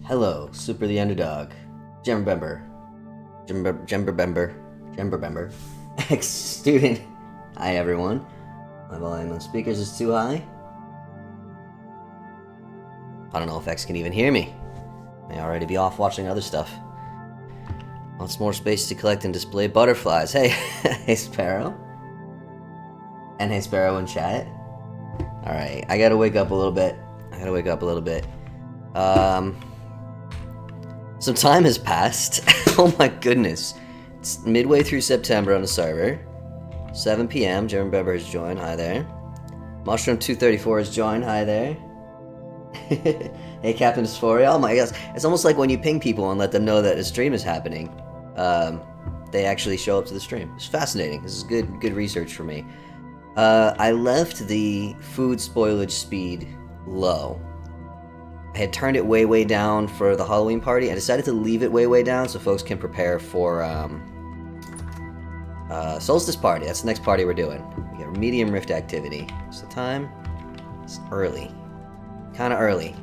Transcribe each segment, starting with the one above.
Hello, Super the Underdog, Jemberbember, ex-student. Hi everyone. My volume on speakers is too high. I don't know if X can even hear me. May already be off watching other stuff. Lots more space to collect and display butterflies. Hey, hey Sparrow. And hey Sparrow in chat. Alright, I gotta wake up a little bit. Some time has passed. Oh my goodness. It's midway through September on the server. 7 p.m. German Beber has joined. Hi there. Mushroom234 has joined. Hi there. Hey Captain Dysphoria. Oh my gosh. It's almost like when you ping people and let them know that a stream is happening. They actually show up to the stream. It's fascinating. This is good research for me. I left the food spoilage speed low. I had turned it way down for the Halloween party. I decided to leave it way down so folks can prepare for Solstice party. That's the next party we're doing. We got medium rift activity. What's the time? It's early. Kind of early.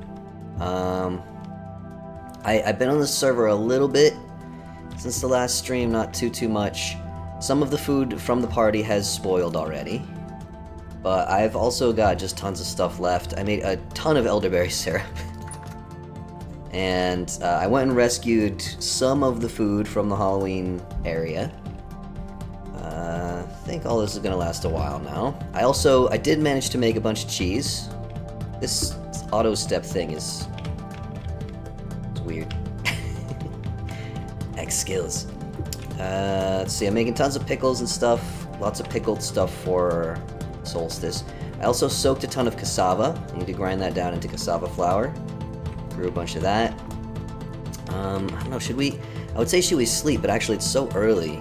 I've been on the server a little bit since the last stream, not too much. Some of the food from the party has spoiled already. But I've also got just tons of stuff left. I made a ton of elderberry syrup. And I went and rescued some of the food from the Halloween area. I think all this is gonna last a while now. I did manage to make a bunch of cheese. This auto step thing it's weird. X skills. Let's see, I'm making tons of pickles and stuff. Lots of pickled stuff for Solstice. I also soaked a ton of cassava. I need to grind that down into cassava flour. Brew a bunch of that. I don't know, I would say should we sleep, but actually it's so early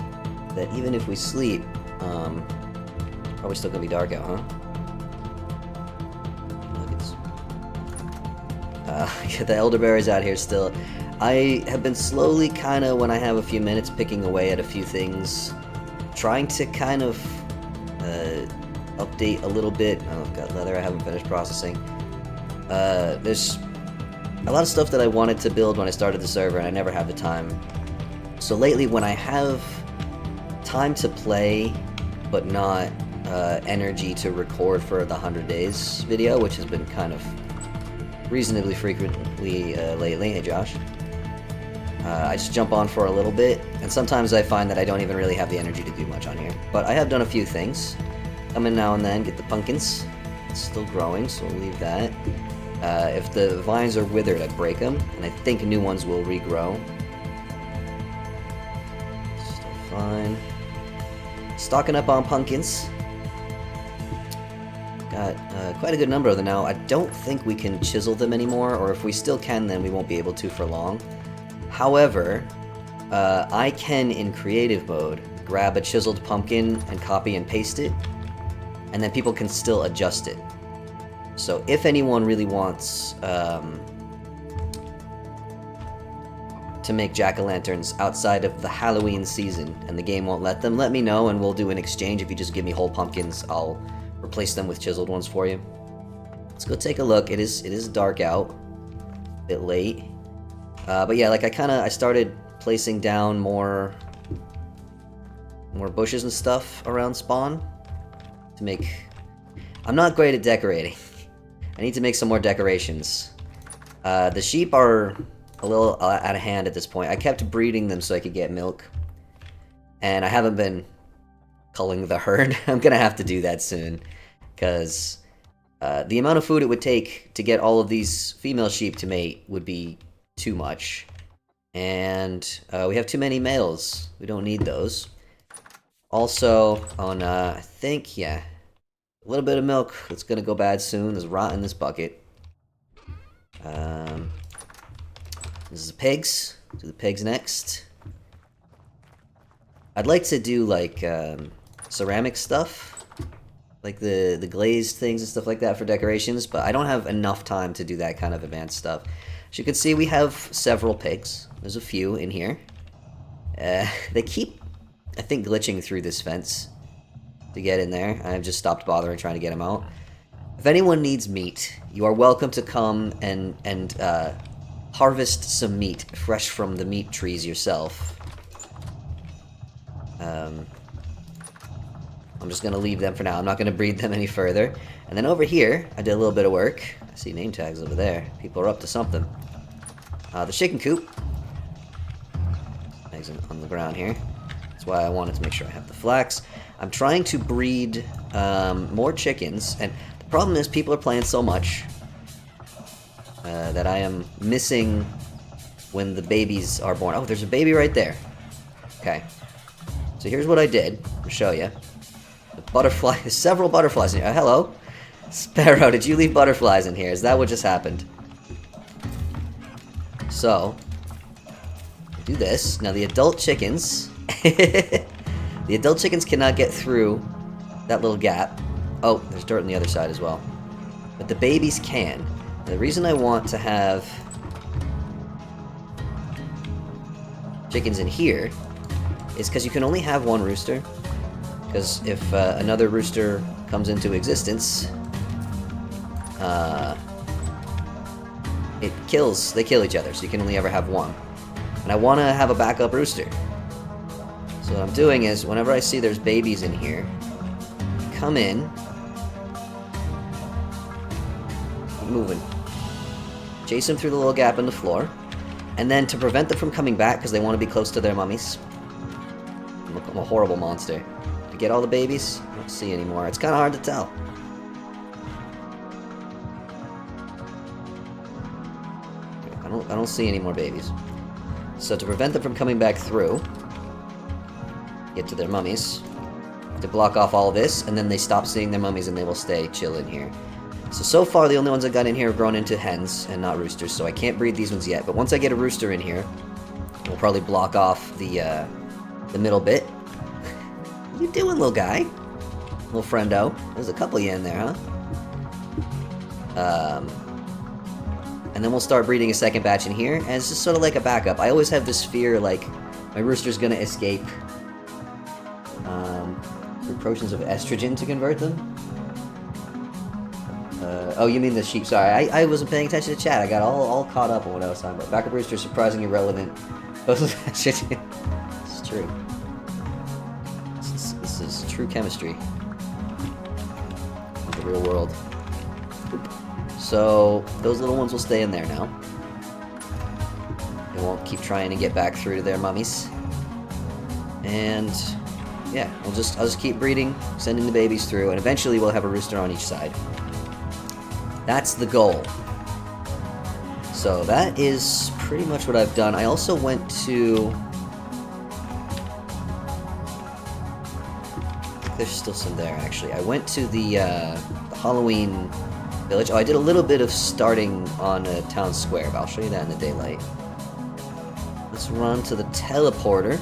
that even if we sleep, probably still gonna be dark out, huh? Look, get the elderberries out here still. I have been slowly kinda, when I have a few minutes, picking away at a few things, trying to kind of update a little bit. Oh, got leather I haven't finished processing. There's a lot of stuff that I wanted to build when I started the server and I never have the time. So lately when I have time to play but not energy to record for the 100 days video, which has been kind of reasonably frequently lately. Hey Josh. I just jump on for a little bit, and sometimes I find that I don't even really have the energy to do much on here. But I have done a few things. Come in now and then, get the pumpkins. It's still growing, so we'll leave that. If the vines are withered, I break them, and I think new ones will regrow. Still fine. Stocking up on pumpkins. Got quite a good number of them now. I don't think we can chisel them anymore, or if we still can, then we won't be able to for long. However, I can, in creative mode, grab a chiseled pumpkin and copy and paste it, and then people can still adjust it. So if anyone really wants to make jack-o'-lanterns outside of the Halloween season and the game won't let them, let me know and we'll do an exchange. If you just give me whole pumpkins, I'll replace them with chiseled ones for you. Let's go take a look. It is dark out, a bit late. But yeah, like I started placing down more bushes and stuff around spawn to make... I'm not great at decorating. I need to make some more decorations. The sheep are a little out of hand at this point. I kept breeding them so I could get milk. And I haven't been culling the herd. I'm gonna have to do that soon. Because the amount of food it would take to get all of these female sheep to mate would be too much. And we have too many males. We don't need those. Also, on, I think, yeah, a little bit of milk that's gonna go bad soon. There's rot in this bucket. This is the pigs. Do the pigs next. I'd like to do like ceramic stuff, like the glazed things and stuff like that for decorations, but I don't have enough time to do that kind of advanced stuff. As you can see, we have several pigs. There's a few in here. They keep, I think, glitching through this fence to get in there. I've just stopped bothering trying to get them out. If anyone needs meat, you are welcome to come and harvest some meat fresh from the meat trees yourself. I'm just going to leave them for now. I'm not going to breed them any further. And then over here, I did a little bit of work. I see name tags over there. People are up to something. The chicken coop. Eggs on the ground here. That's why I wanted to make sure I have the flax. I'm trying to breed more chickens. And the problem is people are playing so much that I am missing when the babies are born. Oh, there's a baby right there. Okay. So here's what I did. I'll show you. The butterfly, several butterflies in here. Hello? Sparrow, did you leave butterflies in here? Is that what just happened? So, do this. Now the adult chickens, the adult chickens cannot get through that little gap. Oh, there's dirt on the other side as well. But the babies can. Now, the reason I want to have chickens in here is because you can only have one rooster. Because if another rooster comes into existence, they kill each other, so you can only ever have one. And I want to have a backup rooster. So what I'm doing is, whenever I see there's babies in here, come in, keep moving, chase them through the little gap in the floor, and then to prevent them from coming back, because they want to be close to their mummies, I'm a horrible monster. To get all the babies? I don't see anymore. It's kind of hard to tell. I don't see any more babies. So to prevent them from coming back through, get to their mummies, to block off all this, and then they stop seeing their mummies and they will stay chill in here. So far the only ones I got in here have grown into hens and not roosters, so I can't breed these ones yet. But once I get a rooster in here, we'll probably block off the middle bit. What you doing, little guy? Little friendo. There's a couple of you in there, huh? And then we'll start breeding a second batch in here, and it's just sort of like a backup. I always have this fear, like, my rooster's gonna escape through potions of estrogen to convert them. Oh, you mean the sheep. Sorry, I wasn't paying attention to chat. I got all caught up on what I was talking about. Backup rooster, surprisingly relevant. Potions of estrogen. It's true. This is true chemistry. In the real world. Oop. So, those little ones will stay in there now. They won't keep trying to get back through to their mummies. And, yeah, I'll just keep breeding, sending the babies through, and eventually we'll have a rooster on each side. That's the goal. So, that is pretty much what I've done. I also went to... I think there's still some there, actually. I went to the Halloween... village. Oh, I did a little bit of starting on a town square, but I'll show you that in the daylight. Let's run to the teleporter.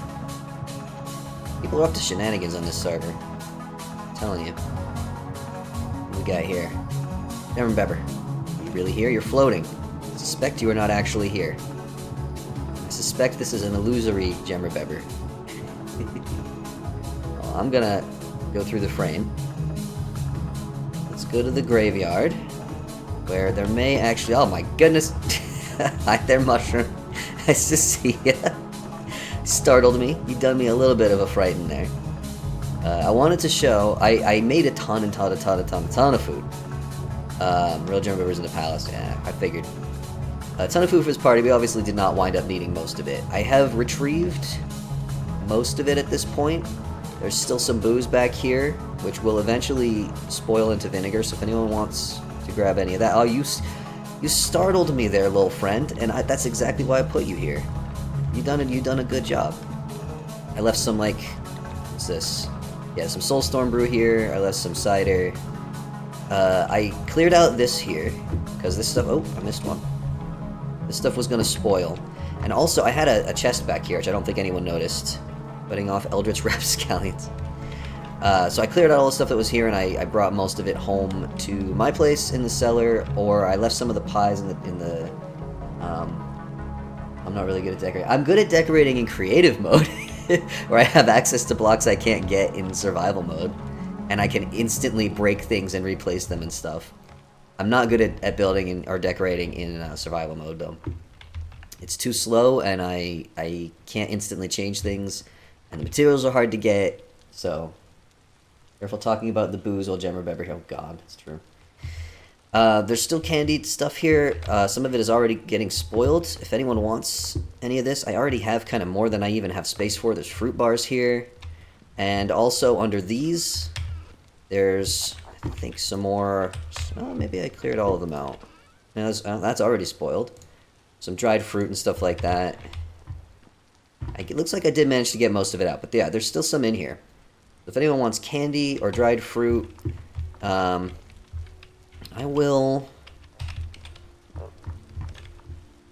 People are up to shenanigans on this server. I'm telling you. What do we got here? Never Bebber. Are you really here? You're floating. I suspect you are not actually here. I suspect this is an illusory Gemmer Bebber. Well, I'm gonna go through the frame. Let's go to the graveyard, where there may actually... Oh my goodness! Hi there, Mushroom. Nice to see ya. Startled me. You done me a little bit of a frighten there. I wanted to show... I made a ton of food. Real German Beavers in the Palace. Yeah, I figured. A ton of food for this party. We obviously did not wind up needing most of it. I have retrieved most of it at this point. There's still some booze back here, which will eventually spoil into vinegar, so if anyone wants to grab any of that... Oh, you startled me there, little friend, and that's exactly why I put you here. You done a good job. I left some, like... What's this? Yeah, some Soulstorm brew here. I left some cider. I cleared out this here, because this stuff... Oh, I missed one. This stuff was going to spoil. And also, I had a chest back here, which I don't think anyone noticed. Putting off Eldritch Rapscallions. So I cleared out all the stuff that was here, and I brought most of it home to my place in the cellar, or I left some of the pies in the I'm not really good at decorating. I'm good at decorating in creative mode, where I have access to blocks I can't get in survival mode, and I can instantly break things and replace them and stuff. I'm not good at building or decorating in survival mode, though. It's too slow, and I can't instantly change things, and the materials are hard to get. So careful talking about the booze, old Gemmer Bever. Oh God, it's true. There's still candied stuff here. Some of it is already getting spoiled. If anyone wants any of this, I already have kind of more than I even have space for. There's fruit bars here. And also under these, there's, I think, some more. Oh, maybe I cleared all of them out. No, that's already spoiled. Some dried fruit and stuff like that. It looks like I did manage to get most of it out. But yeah, there's still some in here. If anyone wants candy or dried fruit, I will...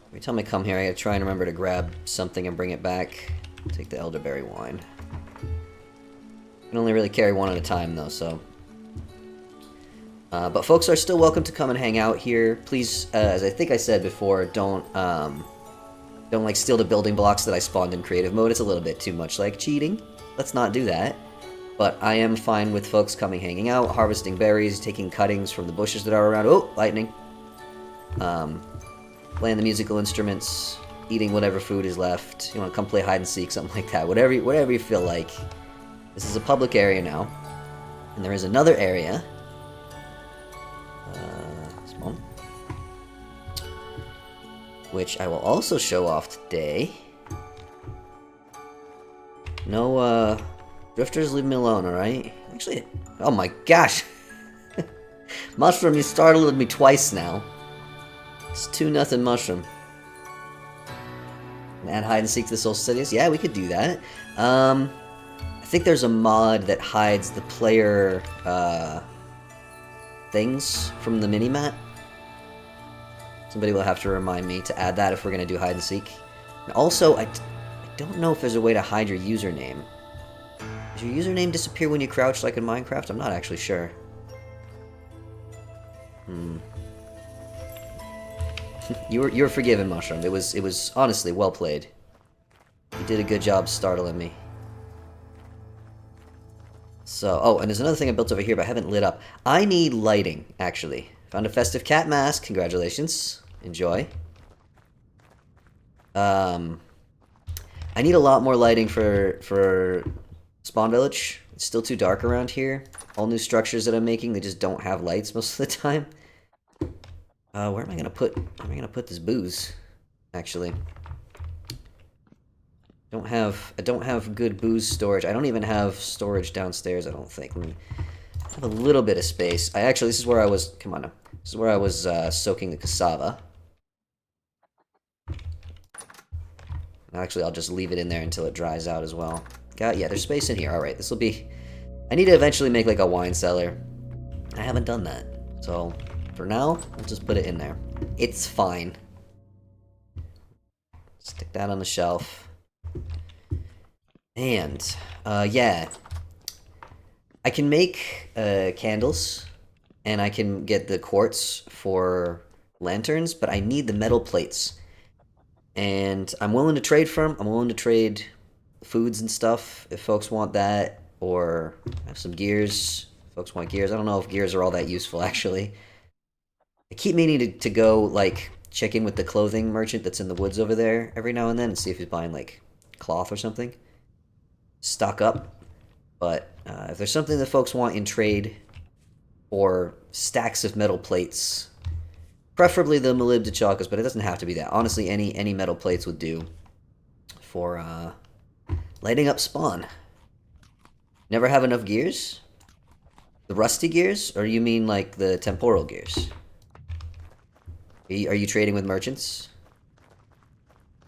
Every time I come here, I gotta try and remember to grab something and bring it back. Take the elderberry wine. I can only really carry one at a time, though, so... but folks are still welcome to come and hang out here. Please, as I think I said before, don't like steal the building blocks that I spawned in creative mode. It's a little bit too much like cheating. Let's not do that. But I am fine with folks coming, hanging out, harvesting berries, taking cuttings from the bushes that are around. Oh, lightning. Playing the musical instruments, eating whatever food is left. You want to come play hide and seek, something like that. Whatever you feel like. This is a public area now. And there is another area. This one. Which I will also show off today. No, drifters, leave me alone, alright? Actually, oh my gosh! Mushroom, you startled me twice now. It's 2-0 Mushroom. Add hide and seek to the Solstice. Yeah, we could do that. I think there's a mod that hides the player things from the minimap. Somebody will have to remind me to add that if we're going to do hide and seek. And also, I don't know if there's a way to hide your username. Does your username disappear when you crouch like in Minecraft? I'm not actually sure. You were forgiven, Mushroom. It was honestly well played. You did a good job startling me. So, oh, and there's another thing I built over here, but I haven't lit up. I need lighting, actually. Found a festive cat mask. Congratulations. Enjoy. I need a lot more lighting for Spawn Village. It's still too dark around here. All new structures that I'm making, they just don't have lights most of the time. Where am I gonna put this booze? Actually, I don't have good booze storage. I don't even have storage downstairs. I don't think. I have a little bit of space. This is where I was. Come on now. This is where I was soaking the cassava. Actually, I'll just leave it in there until it dries out as well. Yeah, there's space in here. All right, this will be. I need to eventually make like a wine cellar. I haven't done that, so. For now, I'll just put it in there. It's fine. Stick that on the shelf. And, yeah. I can make candles, and I can get the quartz for lanterns, but I need the metal plates. And I'm willing to trade for them. I'm willing to trade foods and stuff if folks want that, or have some gears. If folks want gears. I don't know if gears are all that useful, actually. I keep meaning to go, like, check in with the clothing merchant that's in the woods over there every now and then and see if he's buying, like, cloth or something. Stock up. But if there's something that folks want in trade, or stacks of metal plates, preferably the molybdenum chocolates, but it doesn't have to be that. Honestly, any metal plates would do for lighting up Spawn. Never have enough gears? The rusty gears? Or you mean, like, the temporal gears? Are you trading with merchants?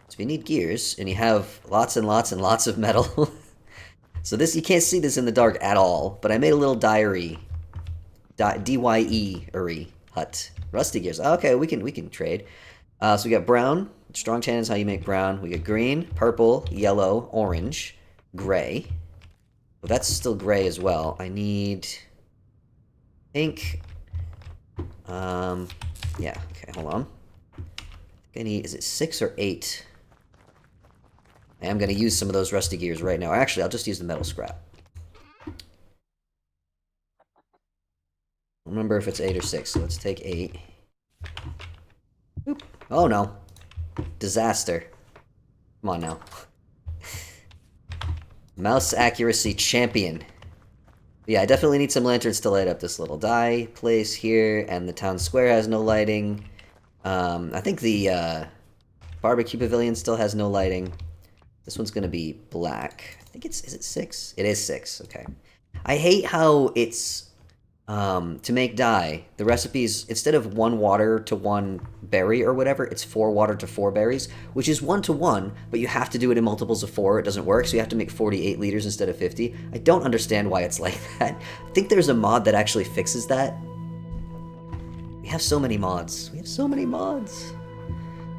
So if you need gears, and you have lots and lots and lots of metal... So this, you can't see this in the dark at all, but I made a little diary. D-Y-E-ary hut. Rusty gears. Okay, we can trade. So we got brown. Strong tan is how you make brown. We got green, purple, yellow, orange, gray. Well, that's still gray as well. I need... pink. Yeah, okay, hold on. I need, is it 6 or 8? I am going to use some of those rusty gears right now. Actually, I'll just use the metal scrap. I don't remember if it's 8 or 6, so let's take 8. Oop. Oh, no. Disaster. Come on now. Mouse accuracy champion. Yeah, I definitely need some lanterns to light up this little dye place here, and the town square has no lighting. I think the barbecue pavilion still has no lighting. This one's gonna be black. I think is it 6? It is 6, okay. I hate how it's, to make dye, the recipes, instead of 1 water to 1 berry or whatever, it's 4 water to 4 berries, which is 1 to 1, but you have to do it in multiples of 4, it doesn't work, so you have to make 48 liters instead of 50. I don't understand why it's like that. I think there's a mod that actually fixes that. We have so many mods. We have so many mods.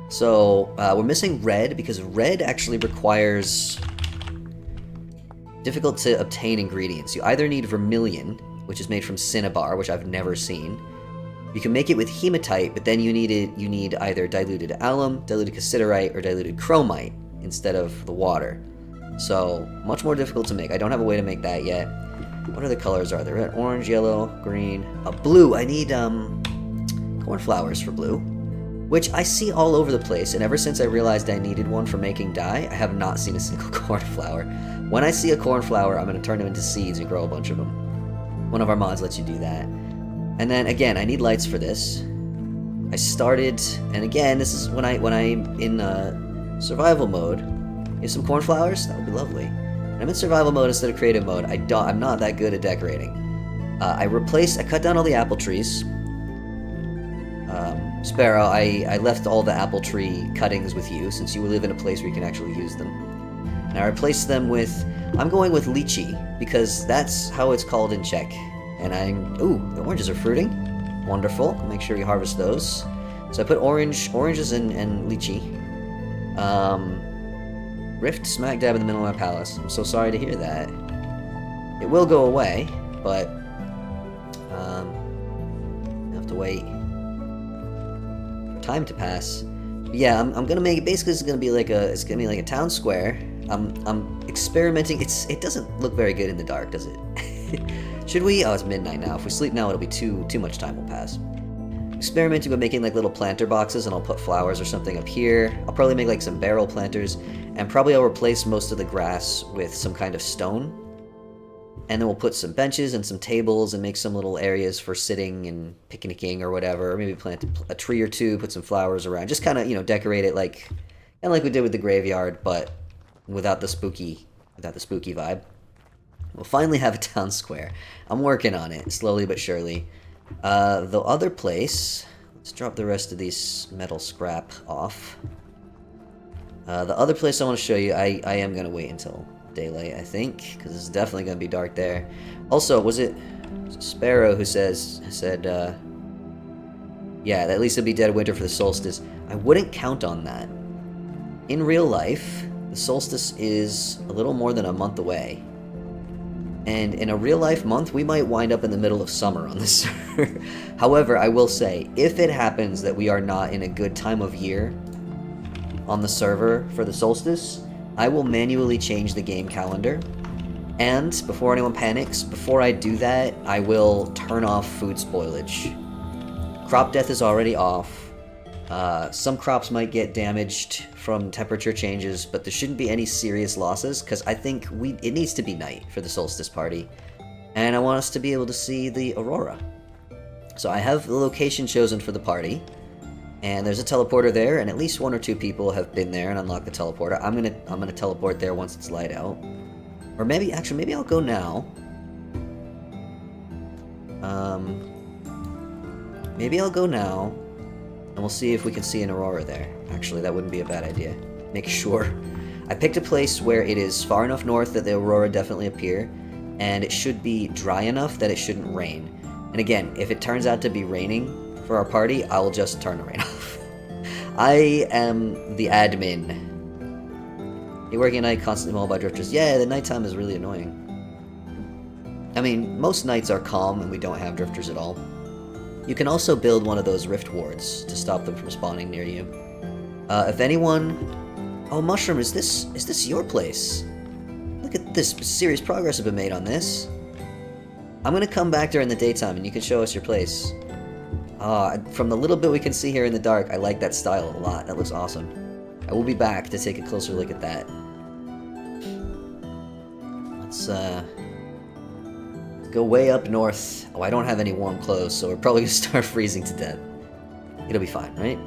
So, we're missing red, because red actually requires difficult to obtain ingredients. You either need vermilion, which is made from cinnabar, which I've never seen. You can make it with hematite, but then you need either diluted alum, diluted cassiterite, or diluted chromite instead of the water. So, much more difficult to make. I don't have a way to make that yet. What other colors are there? Red, orange, yellow, green, blue. I need cornflowers for blue, which I see all over the place, and ever since I realized I needed one for making dye, I have not seen a single cornflower. When I see a cornflower, I'm going to turn them into seeds and grow a bunch of them. One of our mods lets you do that. And then, again, I need lights for this. I started, and again, this is when I'm in survival mode. If some cornflowers, that would be lovely. When I'm in survival mode instead of creative mode, I'm not that good at decorating. I cut down all the apple trees. Sparrow, I left all the apple tree cuttings with you, since you live in a place where you can actually use them. And I replaced them with, I'm going with lychee, because that's how it's called in Czech. And ooh, the oranges are fruiting. Wonderful, make sure you harvest those. So I put oranges and lychee. Rift smack dab in the middle of my palace. I'm so sorry to hear that. It will go away, but, I have to wait time to pass. But yeah, I'm gonna make it. Basically, it's gonna be like a town square. I'm experimenting. It doesn't look very good in the dark, does it? Should we? Oh, it's midnight now. If we sleep now, it'll be too much time will pass. Experimenting with making like little planter boxes, and I'll put flowers or something up here. I'll probably make like some barrel planters, and probably I'll replace most of the grass with some kind of stone. And then we'll put some benches and some tables and make some little areas for sitting and picnicking or whatever. Or maybe plant a tree or two, put some flowers around. Just kind of, decorate it like we did with the graveyard, but without the spooky vibe. We'll finally have a town square. I'm working on it, slowly but surely. The other place, let's drop the rest of these metal scrap off. The other place I want to show you, I am going to wait until daylight, I think, because it's definitely going to be dark there. Also, was it Sparrow who said, yeah, at least it'll be dead of winter for the solstice. I wouldn't count on that. In real life, the solstice is a little more than a month away. And in a real life month, we might wind up in the middle of summer on this server. However, I will say, if it happens that we are not in a good time of year on the server for the solstice, I will manually change the game calendar. And before anyone panics, before I do that, I will turn off food spoilage. Crop death is already off. Some crops might get damaged from temperature changes, but there shouldn't be any serious losses, because I think it needs to be night for the solstice party. And I want us to be able to see the aurora. So I have the location chosen for the party. And there's a teleporter there, and at least 1 or 2 people have been there and unlocked the teleporter. I'm gonna teleport there once it's light out. Or maybe I'll go now. Maybe I'll go now, and we'll see if we can see an aurora there. Actually, that wouldn't be a bad idea. Make sure. I picked a place where it is far enough north that the aurora definitely appear, and it should be dry enough that it shouldn't rain. And again, if it turns out to be raining for our party, I'll just turn the rain off. I am the admin. You're working at night, constantly mauled by drifters. Yeah, the nighttime is really annoying. I mean, most nights are calm and we don't have drifters at all. You can also build one of those rift wards to stop them from spawning near you. If anyone... Oh, Mushroom, is this your place? Look at this, serious progress has been made on this. I'm gonna come back during the daytime and you can show us your place. From the little bit we can see here in the dark, I like that style a lot. That looks awesome. I will be back to take a closer look at that. Let's go way up north. Oh, I don't have any warm clothes, so we're probably gonna start freezing to death. It'll be fine, right?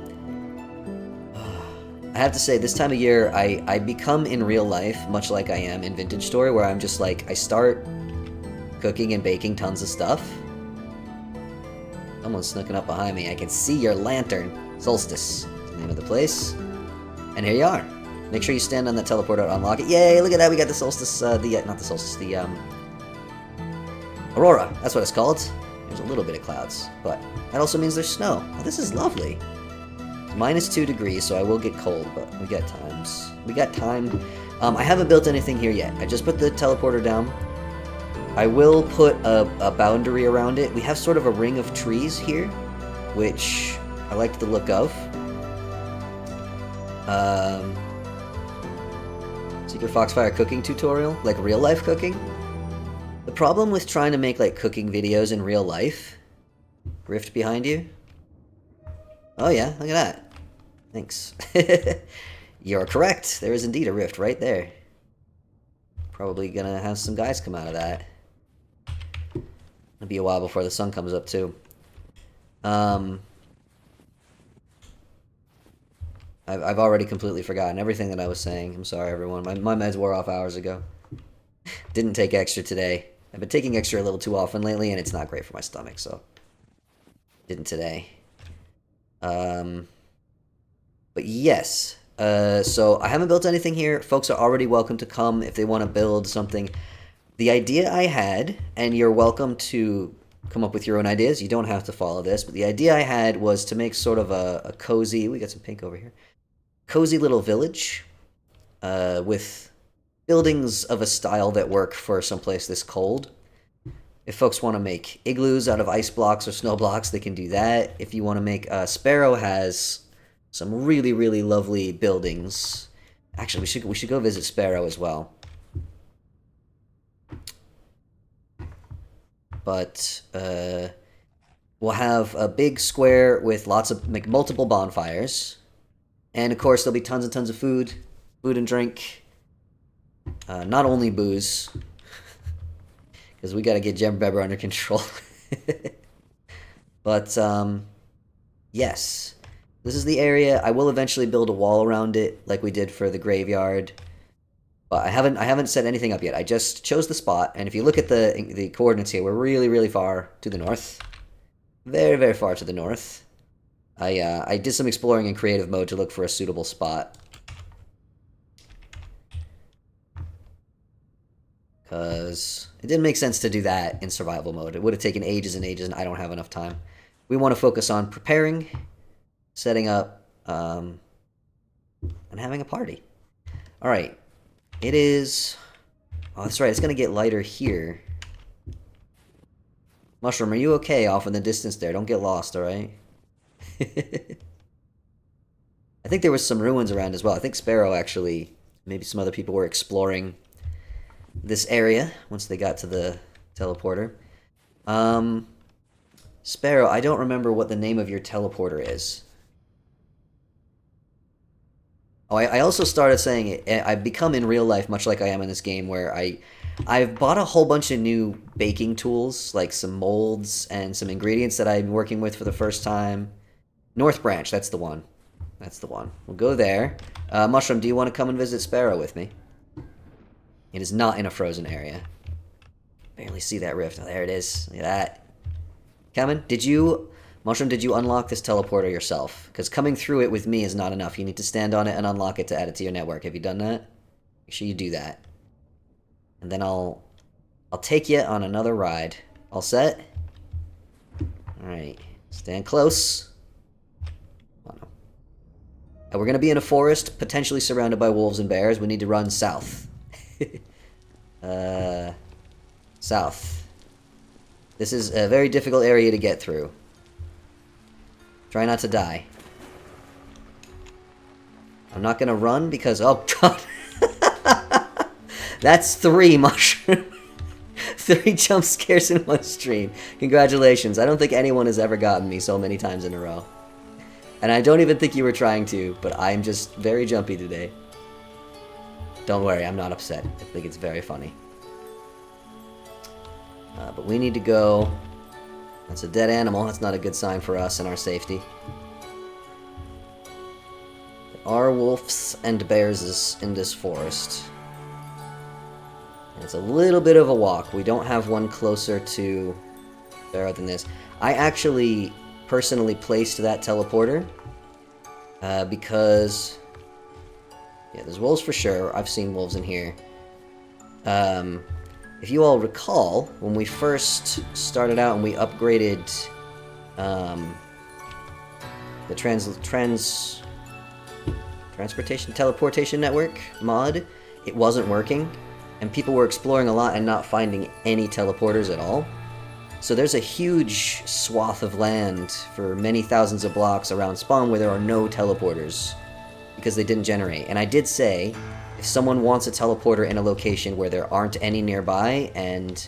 I have to say, this time of year, I become in real life much like I am in Vintage Story, where I'm just like, I start cooking and baking tons of stuff. Someone's snooking up behind me. I can see your lantern. Solstice is the name of the place. And here you are. Make sure you stand on that teleporter to unlock it. Yay, look at that, we got the Solstice, not the Solstice, the, Aurora. That's what it's called. There's a little bit of clouds, but that also means there's snow. Oh, this is lovely. It's -2 degrees, so I will get cold, but we got times. We got time. I haven't built anything here yet. I just put the teleporter down. I will put a boundary around it. We have sort of a ring of trees here, which I like the look of. Secret Foxfire cooking tutorial, like real life cooking. The problem with trying to make like cooking videos in real life, rift behind you. Oh yeah, look at that. Thanks. You're correct. There is indeed a rift right there. Probably gonna have some guys come out of that. It'll be a while before the sun comes up too. I've already completely forgotten everything that I was saying. I'm sorry, everyone. My meds wore off hours ago. Didn't take extra today. I've been taking extra a little too often lately, and it's not great for my stomach, so didn't today. But yes. So I haven't built anything here. Folks are already welcome to come if they want to build something. The idea I had, and you're welcome to come up with your own ideas. You don't have to follow this, but the idea I had was to make sort of a cozy, we got some pink over here, cozy little village with buildings of a style that work for someplace this cold. If folks want to make igloos out of ice blocks or snow blocks, they can do that. If you want to make, Sparrow has some really, really lovely buildings. Actually, we should go visit Sparrow as well. But we'll have a big square with lots of multiple bonfires, and of course there'll be tons and tons of food and drink. Not only booze, because we got to get Gem Bebber under control. But yes, this is the area. I will eventually build a wall around it, like we did for the graveyard. But I haven't set anything up yet. I just chose the spot, and if you look at the coordinates here, we're really, really far to the north. Very, very far to the north. I did some exploring in creative mode to look for a suitable spot. Because it didn't make sense to do that in survival mode. It would have taken ages and ages, and I don't have enough time. We want to focus on preparing, setting up, and having a party. Alright. It is... Oh, that's right. It's going to get lighter here. Mushroom, are you okay off in the distance there? Don't get lost, alright? I think there was some ruins around as well. I think Sparrow actually... Maybe some other people were exploring this area once they got to the teleporter. Sparrow, I don't remember what the name of your teleporter is. Oh, I also started saying it. I've become in real life much like I am in this game, where I've bought a whole bunch of new baking tools, like some molds and some ingredients that I'm working with for the first time. North Branch, that's the one. That's the one. We'll go there. Mushroom, do you want to come and visit Sparrow with me? It is not in a frozen area. Barely see that rift. Oh, there it is. Look at that. Coming? Mushroom, did you unlock this teleporter yourself? Because coming through it with me is not enough. You need to stand on it and unlock it to add it to your network. Have you done that? Make sure you do that. And then I'll take you on another ride. All set? Alright. Stand close. Oh, no. And we're going to be in a forest, potentially surrounded by wolves and bears. We need to run south. South. This is a very difficult area to get through. Try not to die. I'm not gonna run because... Oh, God. That's 3, Mushroom. 3 jump scares in one stream. Congratulations. I don't think anyone has ever gotten me so many times in a row. And I don't even think you were trying to, but I'm just very jumpy today. Don't worry, I'm not upset. I think it's very funny. But we need to go. That's a dead animal. That's not a good sign for us and our safety. There are wolves and bears in this forest. And it's a little bit of a walk. We don't have one closer to Sparrow than this. I actually personally placed that teleporter because... yeah, there's wolves for sure. I've seen wolves in here. If you all recall, when we first started out and we upgraded the teleportation network mod, it wasn't working, and people were exploring a lot and not finding any teleporters at all. So there's a huge swath of land for many thousands of blocks around spawn where there are no teleporters because they didn't generate. And I did say, if someone wants a teleporter in a location where there aren't any nearby and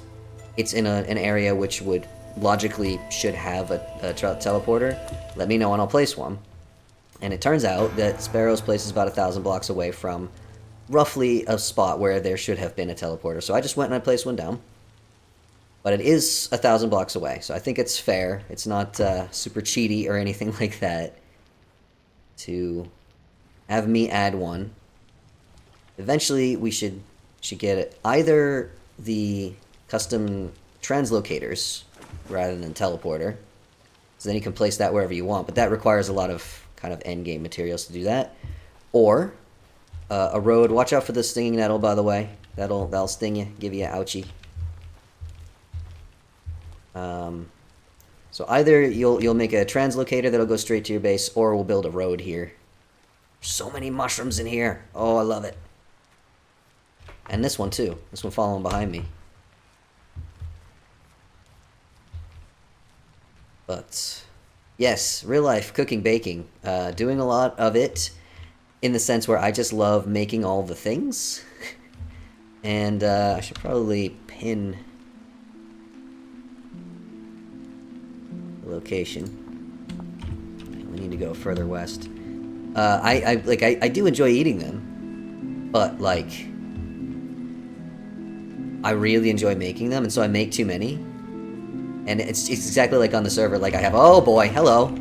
it's in an area which would logically should have a teleporter, let me know and I'll place one. And it turns out that Sparrow's place is about 1,000 blocks away from roughly a spot where there should have been a teleporter. So I just went and I placed one down. But it is 1,000 blocks away, so I think it's fair. It's not super cheaty or anything like that to have me add one. Eventually, we should get either the custom translocators rather than teleporter. So then you can place that wherever you want, but that requires a lot of kind of endgame materials to do that. Or a road. Watch out for the stinging nettle, by the way. That'll sting you, give you an ouchie. So either you'll make a translocator that'll go straight to your base, or we'll build a road here. So many mushrooms in here. Oh, I love it. And this one too. This one following behind me. But yes, real life cooking, baking. Doing a lot of it in the sense where I just love making all the things. And I should probably pin the location. We need to go further west. I do enjoy eating them, but like I really enjoy making them, and so I make too many. And it's exactly like on the server. Like I have, oh boy, hello,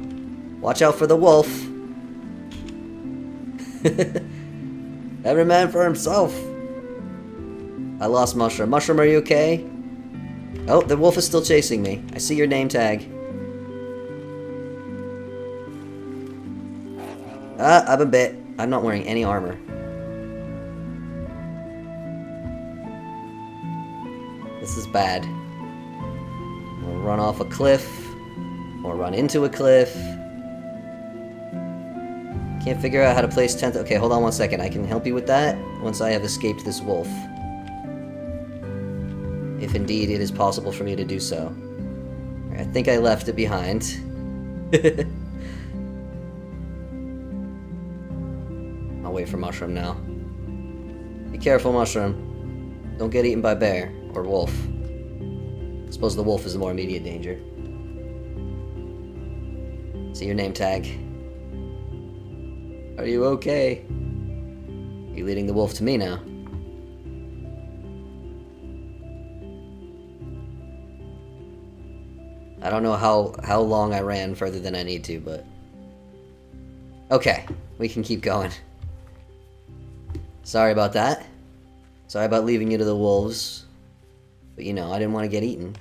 watch out for the wolf. Every man for himself. I lost Mushroom. Mushroom, are you okay? Oh, the wolf is still chasing me. I see your name tag. I've been bit. I'm not wearing any armor. This is bad. We'll run off a cliff, or run into a cliff. Can't figure out how to place 10th. Okay, hold on one second. I can help you with that once I have escaped this wolf. If indeed it is possible for me to do so. I think I left it behind. I'll wait for Mushroom now. Be careful, Mushroom. Don't get eaten by bear or wolf. I suppose the wolf is the more immediate danger. See your name tag. Are you okay? You're leading the wolf to me now. I don't know how long I ran further than I need to, but... okay, we can keep going. Sorry about that. Sorry about leaving you to the wolves. But you know, I didn't want to get eaten.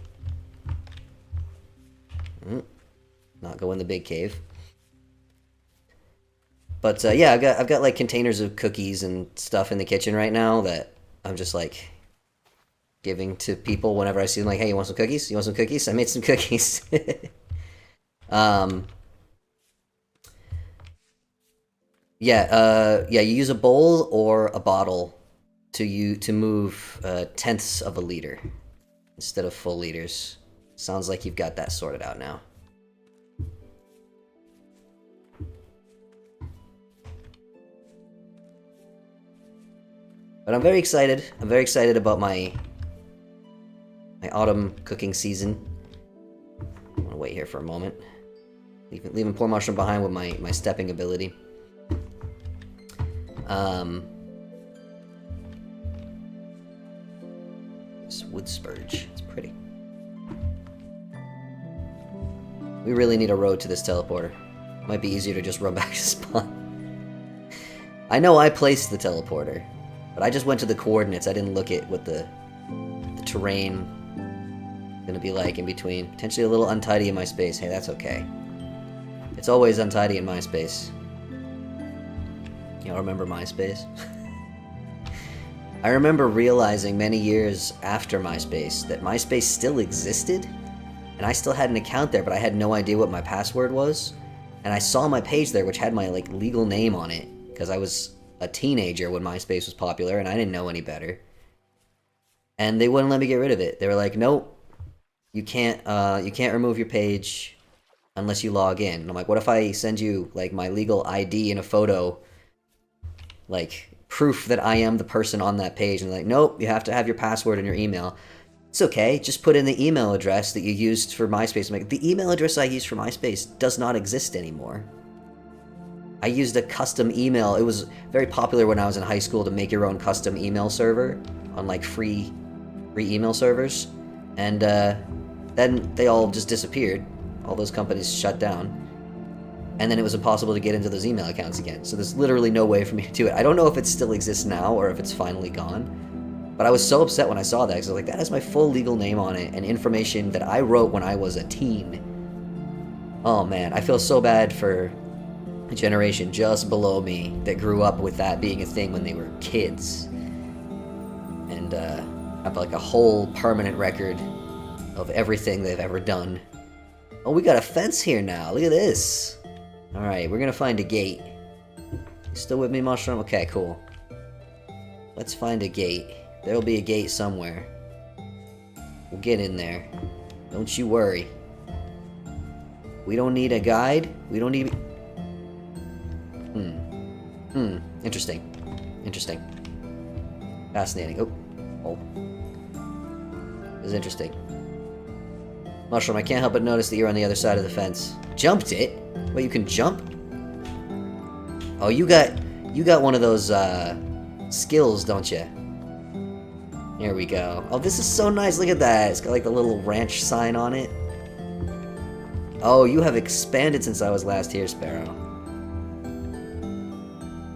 Not go in the big cave. But yeah, I've got like containers of cookies and stuff in the kitchen right now that I'm just like giving to people whenever I see them. Like, hey, you want some cookies? You want some cookies? I made some cookies. Yeah, you use a bowl or a bottle to move tenths of a liter instead of full liters. Sounds like you've got that sorted out now. But I'm very excited. I'm very excited about my autumn cooking season. I'm gonna wait here for a moment. Leaving poor mushroom behind with my stepping ability. This wood spurge. It's pretty. We really need a road to this teleporter. Might be easier to just run back to spawn. I know I placed the teleporter, but I just went to the coordinates. I didn't look at what the terrain is gonna be like in between. Potentially a little untidy in my space. Hey, that's okay. It's always untidy in my space. Y'all remember MySpace? I remember realizing many years after MySpace that MySpace still existed, and I still had an account there, but I had no idea what my password was. And I saw my page there, which had my like legal name on it, because I was a teenager when MySpace was popular, and I didn't know any better. And they wouldn't let me get rid of it. They were like, "Nope, you can't remove your page unless you log in." And I'm like, "What if I send you like my legal ID and a photo, like proof that I am the person on that page?" And they're like, "Nope, you have to have your password and your email." It's okay, just put in the email address that you used for MySpace. I'm like, the email address I used for MySpace does not exist anymore. I used a custom email. It was very popular when I was in high school to make your own custom email server on like free email servers. And then they all just disappeared. All those companies shut down. And then it was impossible to get into those email accounts again. So there's literally no way for me to do it. I don't know if it still exists now or if it's finally gone. But I was so upset when I saw that, because I was like, that has my full legal name on it, and information that I wrote when I was a teen. Oh man, I feel so bad for a generation just below me that grew up with that being a thing when they were kids. And have like a whole permanent record of everything they've ever done. Oh, we got a fence here now, look at this. Alright, we're gonna find a gate. You still with me, Mushroom? Okay, cool. Let's find a gate. There'll be a gate somewhere. We'll get in there. Don't you worry. We don't need a guide. We don't need... Interesting. Interesting. Fascinating. Oh. This is interesting. Mushroom, I can't help but notice that you're on the other side of the fence. Jumped it? Wait, you can jump? Oh, you got one of those, skills, don't you? Here we go. Oh, this is so nice. Look at that. It's got like the little ranch sign on it. Oh, you have expanded since I was last here, Sparrow.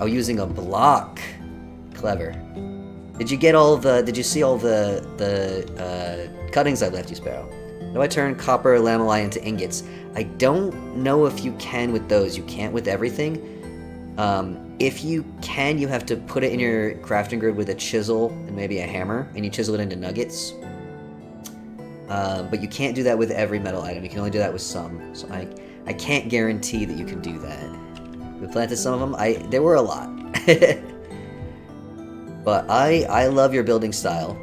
Oh, using a block. Clever. Did you see all the cuttings I left you, Sparrow? Do I turn copper lamellite into ingots? I don't know if you can with those. You can't with everything. If you can, you have to put it in your crafting grid with a chisel and maybe a hammer, and you chisel it into nuggets. But you can't do that with every metal item. You can only do that with some. So I can't guarantee that you can do that. We planted some of them. There were a lot. But I love your building style.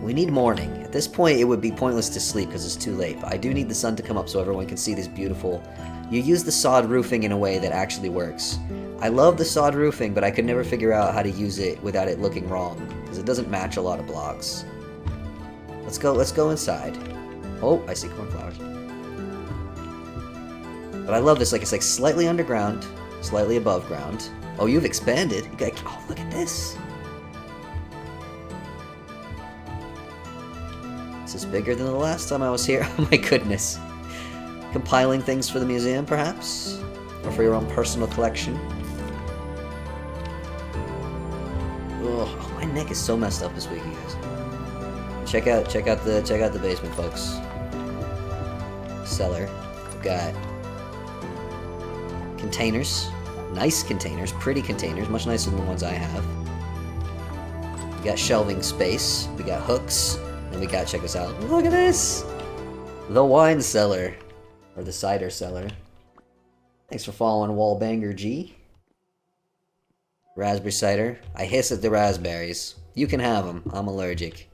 We need morning. At this point, it would be pointless to sleep because it's too late. But I do need the sun to come up so everyone can see this beautiful... You use the sod roofing in a way that actually works. I love the sod roofing, but I could never figure out how to use it without it looking wrong, because it doesn't match a lot of blocks. Let's go inside. Oh, I see cornflowers. But I love this, like it's like slightly underground, slightly above ground. Oh, you've expanded. Oh, look at this. This is bigger than the last time I was here. Oh my goodness. Compiling things for the museum, perhaps? Or for your own personal collection? Oh, my neck is so messed up this week, you guys. Check out the basement, folks. Cellar. We've got containers. Nice containers, pretty containers, much nicer than the ones I have. We got shelving space. We got hooks. And we got, check this out. Look at this! The wine cellar. Or the cider cellar. Thanks for following Wallbanger G. Raspberry cider. I hiss at the raspberries. You can have them. I'm allergic.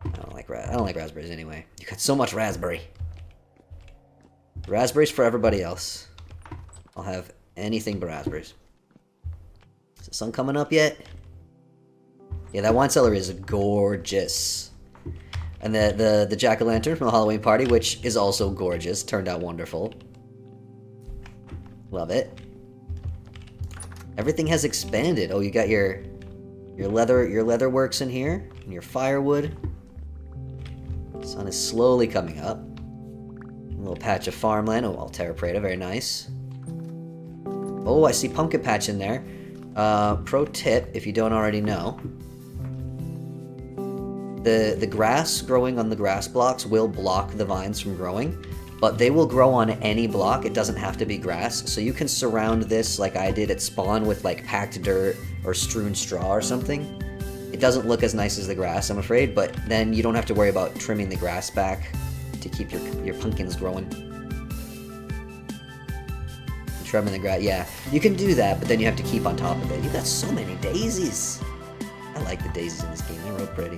I don't like raspberries anyway. You got so much raspberry. Raspberries for everybody else. I'll have anything but raspberries. Is the sun coming up yet? Yeah, that wine cellar is gorgeous. And the jack-o'-lantern from the Halloween party, which is also gorgeous. Turned out wonderful. Love it. Everything has expanded. Oh, you got your leather works in here, and your firewood. Sun is slowly coming up. A little patch of farmland. Oh, Altera Preta, very nice. Oh, I see pumpkin patch in there. Pro tip, if you don't already know. The grass growing on the grass blocks will block the vines from growing, but they will grow on any block. It doesn't have to be grass, so you can surround this like I did at spawn with like packed dirt or strewn straw or something. It doesn't look as nice as the grass, I'm afraid, but then you don't have to worry about trimming the grass back to keep your pumpkins growing. Trimming the grass, yeah. You can do that, but then you have to keep on top of it. You got so many daisies. I like the daisies in this game, they're real pretty.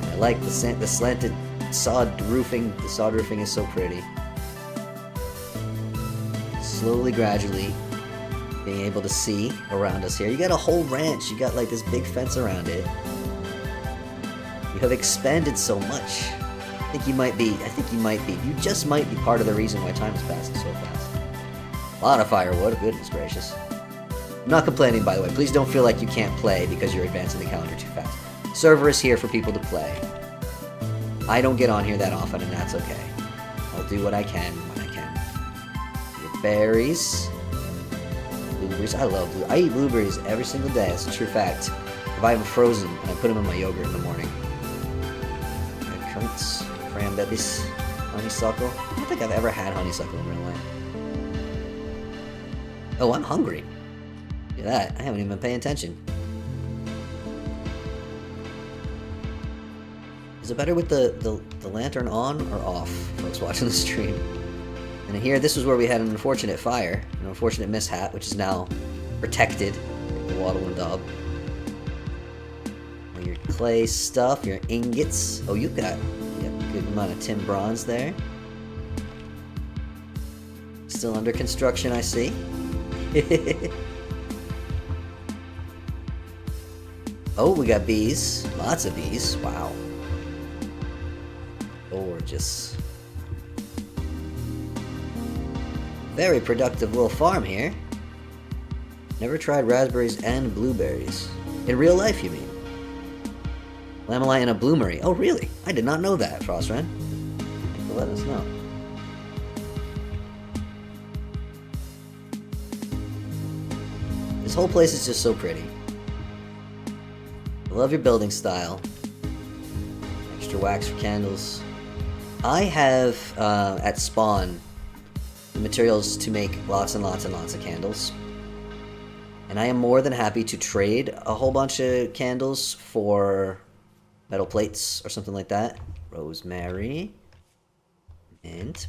I like the slanted sod roofing. The sod roofing is so pretty. Slowly, gradually, being able to see around us here. You got a whole ranch. You got like this big fence around it. You have expanded so much. I think you might be. You just might be part of the reason why time is passing so fast. A lot of firewood. Goodness gracious. I'm not complaining, by the way. Please don't feel like you can't play because you're advancing the calendar too fast. Server is here for people to play. I don't get on here that often, and that's okay. I'll do what I can when I can. Get berries. Blueberries. I love blueberries. I eat blueberries every single day. That's a true fact. I buy them frozen, and I put them in my yogurt in the morning. Red currants. Cranberries. Honeysuckle. I don't think I've ever had honeysuckle in real life. Oh, I'm hungry. Look at that. I haven't even been paying attention. Is it better with the lantern on or off, folks watching the stream? And here, this was where we had an unfortunate fire, an unfortunate mishap, which is now protected. The Waddle and Daub. Your clay stuff, your ingots. Oh, you got a good amount of tin bronze there. Still under construction, I see. Oh, we got bees. Lots of bees. Wow. Gorgeous. Very productive little farm here. Never tried raspberries and blueberries. In real life, you mean? Lamelite and a bloomery. Oh, really? I did not know that, Frostren. Thanks for letting us know. This whole place is just so pretty. I love your building style. Extra wax for candles. I have, at spawn, the materials to make lots and lots and lots of candles. And I am more than happy to trade a whole bunch of candles for metal plates or something like that. Rosemary. Mint.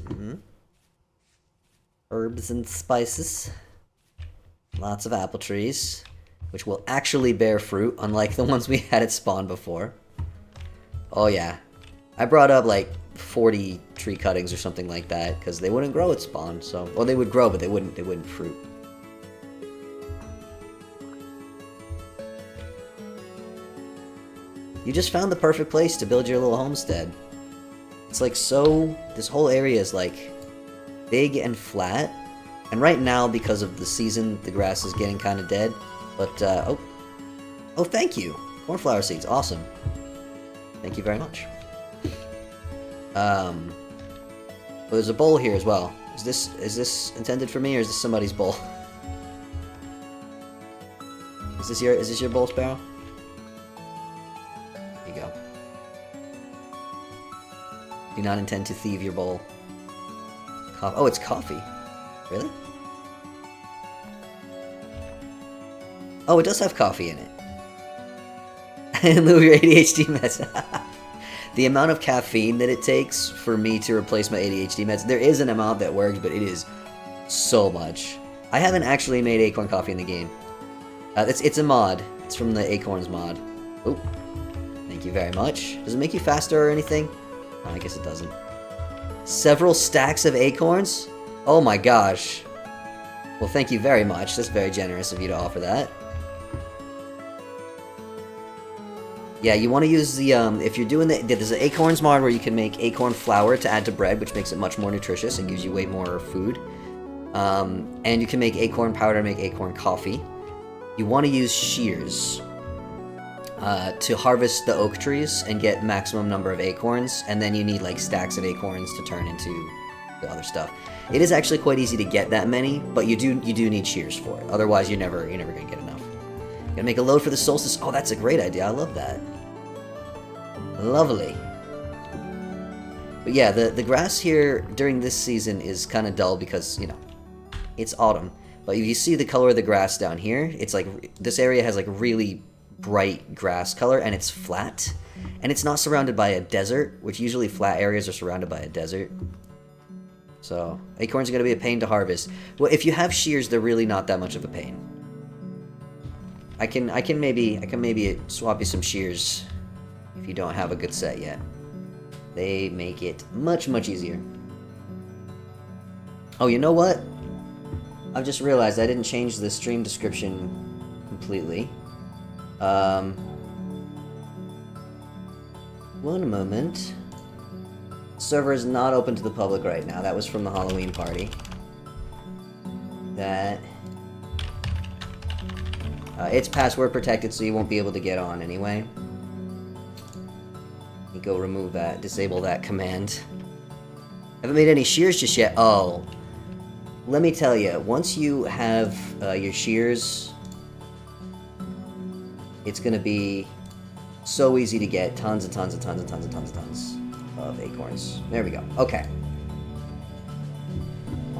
Herbs and spices. Lots of apple trees, which will actually bear fruit, unlike the ones we had at spawn before. Oh yeah. I brought up like 40 tree cuttings or something like that because they wouldn't grow at spawn. So, well, they would grow, but they wouldn't fruit. You just found the perfect place to build your little homestead. It's like so. This whole area is like big and flat, and right now because of the season, the grass is getting kind of dead. But oh, thank you, cornflower seeds, awesome. Thank you very much. Well, there's a bowl here as well. Is this intended for me, or is this somebody's bowl? Is this your bowl, Sparrow? Here you go. Do not intend to thieve your bowl. Oh, it's coffee. Really? Oh, it does have coffee in it. In lieu of your ADHD meds. The amount of caffeine that it takes for me to replace my ADHD meds, there is an amount that works, but it is so much. I haven't actually made acorn coffee in the game. It's a mod. It's from the Acorns mod. Oh, thank you very much. Does it make you faster or anything? Oh, I guess it doesn't. Several stacks of acorns? Oh my gosh. Well, thank you very much. That's very generous of you to offer that. Yeah, you want to use the, if you're doing there's an acorns mod where you can make acorn flour to add to bread, which makes it much more nutritious and gives you way more food. And you can make acorn powder to make acorn coffee. You want to use shears to harvest the oak trees and get maximum number of acorns, and then you need like stacks of acorns to turn into the other stuff. It is actually quite easy to get that many, but you do need shears for it. Otherwise, you're never gonna get enough. Gonna make a load for the solstice. Oh, that's a great idea. I love that. Lovely. But yeah, the grass here during this season is kind of dull because, you know, it's autumn. But if you see the color of the grass down here, it's like this area has like really bright grass color, and it's flat, and it's not surrounded by a desert, which usually flat areas are surrounded by a desert. So acorns are going to be a pain to harvest. Well, if you have shears, they're really not that much of a pain. I can maybe swap you some shears if you don't have a good set yet. They make it much easier. Oh, you know what? I've just realized I didn't change the stream description completely. One moment. Server is not open to the public right now. That was from the Halloween party. That... it's password protected, so you won't be able to get on anyway. You go remove that, disable that command. Haven't made any shears just yet. Oh. Let me tell you, once you have your shears, it's gonna be so easy to get tons of acorns. There we go. Okay.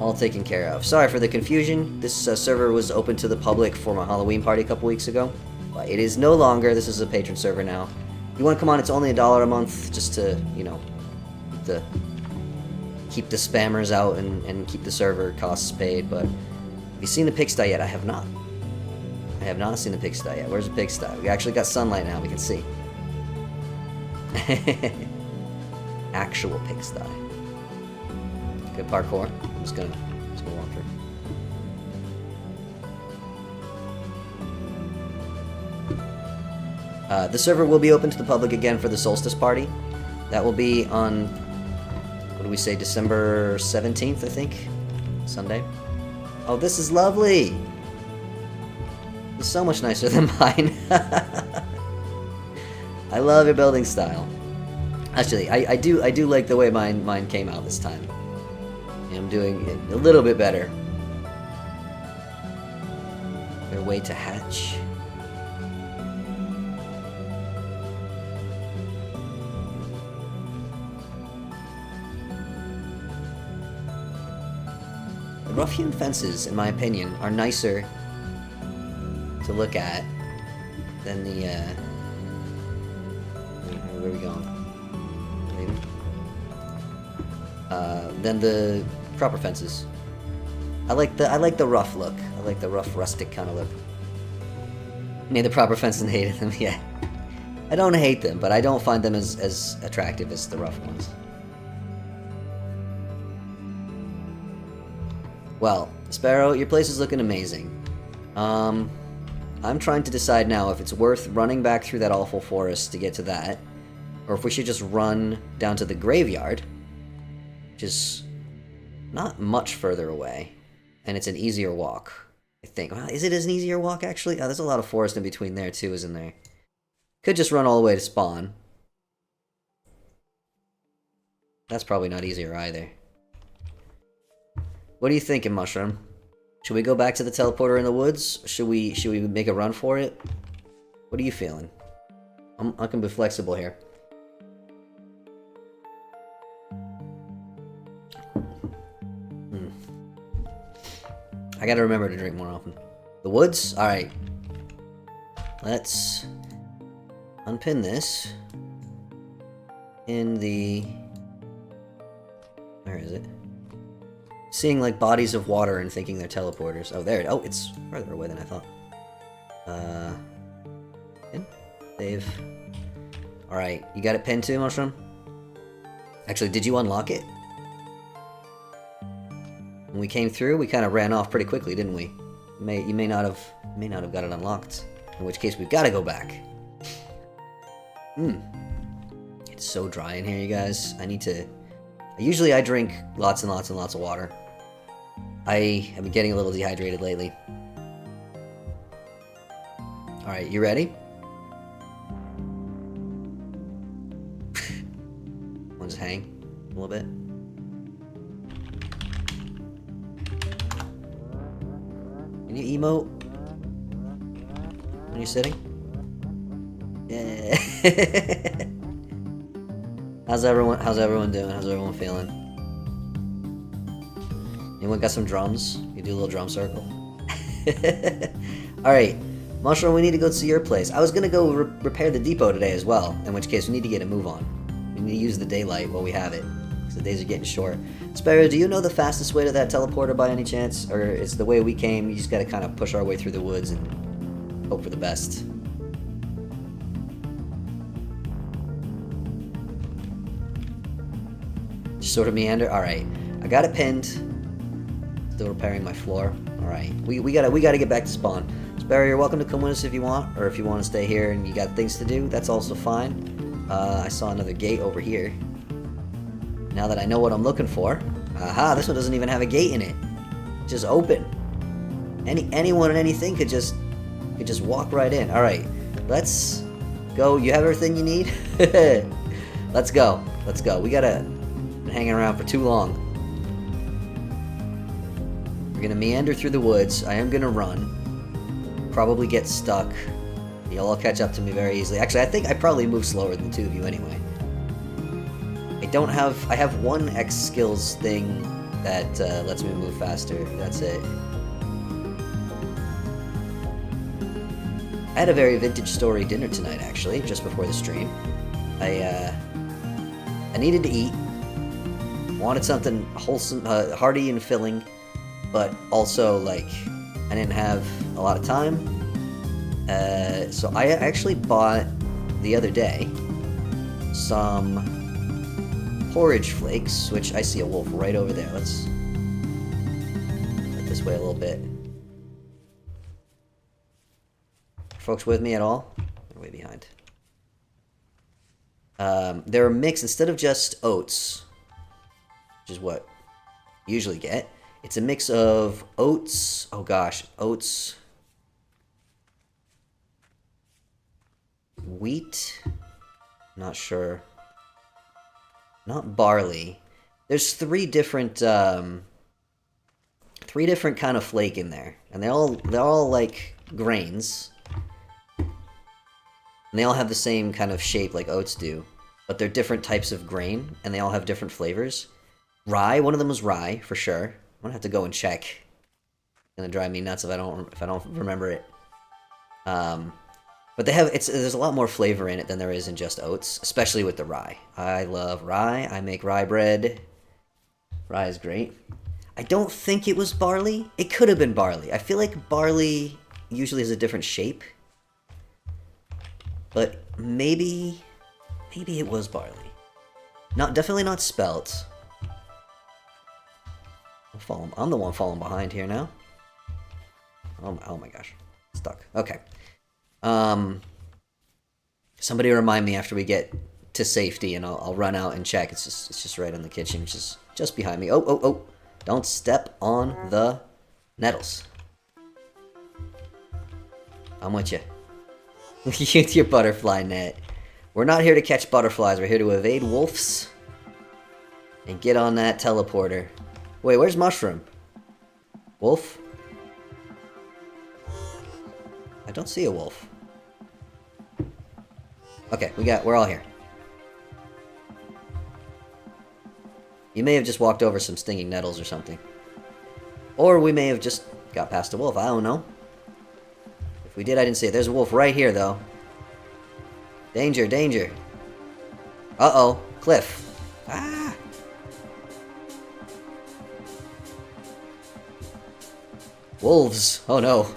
All taken care of. Sorry for the confusion. This server was open to the public for my Halloween party a couple weeks ago, but it is no longer. This is a patron server now. If you want to come on, it's only $1 a month, just to, you know, keep the spammers out and keep the server costs paid. But have you seen the pigsty yet? I have not. I have not seen the pigsty yet. Where's the pigsty? We actually got sunlight now. We can see. Actual pigsty. Good parkour. I'm just gonna walk through. The server will be open to the public again for the Solstice party. That will be on, what do we say, December 17th, I think? Sunday. Oh, this is lovely! It's so much nicer than mine. I love your building style. Actually, I do like the way mine came out this time. I'm doing it a little bit better. Their way to hatch. The rough-hewn fences, in my opinion, are nicer to look at than the, where are we going? Than the proper fences. I like the rough look. I like the rough, rustic kind of look. Made the proper fence and hated them, yeah. I don't hate them, but I don't find them as attractive as the rough ones. Well, Sparrow, your place is looking amazing. I'm trying to decide now if it's worth running back through that awful forest to get to that, or if we should just run down to the graveyard, which is not much further away, and it's an easier walk, I think. Well, is it an easier walk, actually? Oh, there's a lot of forest in between there, too, isn't there? Could just run all the way to spawn. That's probably not easier, either. What are you thinking, Mushroom? Should we go back to the teleporter in the woods? Should we make a run for it? What are you feeling? I can be flexible here. I gotta remember to drink more often. The woods? Alright. Let's unpin this in the... Where is it? Seeing like bodies of water and thinking they're teleporters. Oh, there it is. Oh, it's further away than I thought. Pin? Save. Alright, you got it pinned too, Mushroom? Actually, did you unlock it? When we came through, we kind of ran off pretty quickly, didn't we? You may not have got it unlocked. In which case, we've got to go back. It's so dry in here, you guys. I need to... Usually I drink lots and lots and lots of water. I have been getting a little dehydrated lately. Alright, you ready? Wanna just hang a little bit? Can you emote? When you're sitting? Yeah. How's everyone doing? How's everyone feeling? Anyone got some drums? You do a little drum circle? Alright. Mushroom, we need to go to your place. I was gonna go repair the depot today as well, in which case we need to get a move on. We need to use the daylight while we have it, because the days are getting short. Sparrow, do you know the fastest way to that teleporter by any chance? Or is the way we came, you just gotta kind of push our way through the woods and hope for the best? Just sort of meander? Alright. I got it pinned. Still repairing my floor. Alright. We gotta get back to spawn. Sparrow, you're welcome to come with us if you want, or if you want to stay here and you got things to do, that's also fine. I saw another gate over here. Now that I know what I'm looking for. Aha, this one doesn't even have a gate in it. Just open. Anyone and anything could just walk right in. Alright, let's go. You have everything you need? Let's go. Let's go. We gotta been hanging around for too long. We're gonna meander through the woods. I am gonna run. Probably get stuck. You'll all catch up to me very easily. Actually, I think I probably move slower than the two of you anyway. I have one X skills thing that lets me move faster. That's it. I had a very vintage story dinner tonight, actually, just before the stream. I needed to eat. Wanted something wholesome, hearty and filling, but also, like, I didn't have a lot of time. So I actually bought, the other day, some porridge flakes, which I see a wolf right over there. Let's head this way a little bit. Are folks with me at all? They're way behind. They're a mix, instead of just oats, which is what you usually get, it's a mix of oats, oh gosh, oats, wheat, not sure, not barley. There's three different kind of flake in there, and they're all like grains, and they all have the same kind of shape like oats do, but they're different types of grain, and they all have different flavors. Rye, one of them was rye for sure. I'm gonna have to go and check. It's gonna drive me nuts if I don't remember it. But there's a lot more flavor in it than there is in just oats, especially with the rye. I love rye. I make rye bread. Rye is great. I don't think it was barley. It could have been barley. I feel like barley usually has a different shape. But maybe it was barley. Definitely not spelt. I'm the one falling behind here now. Oh my gosh. Stuck. Okay. Somebody remind me after we get to safety, and I'll run out and check. It's just right in the kitchen, which is just behind me. Oh! Don't step on the nettles. I'm with you. Use your butterfly net. We're not here to catch butterflies. We're here to evade wolves and get on that teleporter. Wait, where's Mushroom? Wolf? I don't see a wolf. Okay, we're all here. You may have just walked over some stinging nettles or something. Or we may have just got past a wolf, I don't know. If we did, I didn't see it. There's a wolf right here, though. Danger, danger. Uh-oh, cliff. Ah! Wolves. Oh no.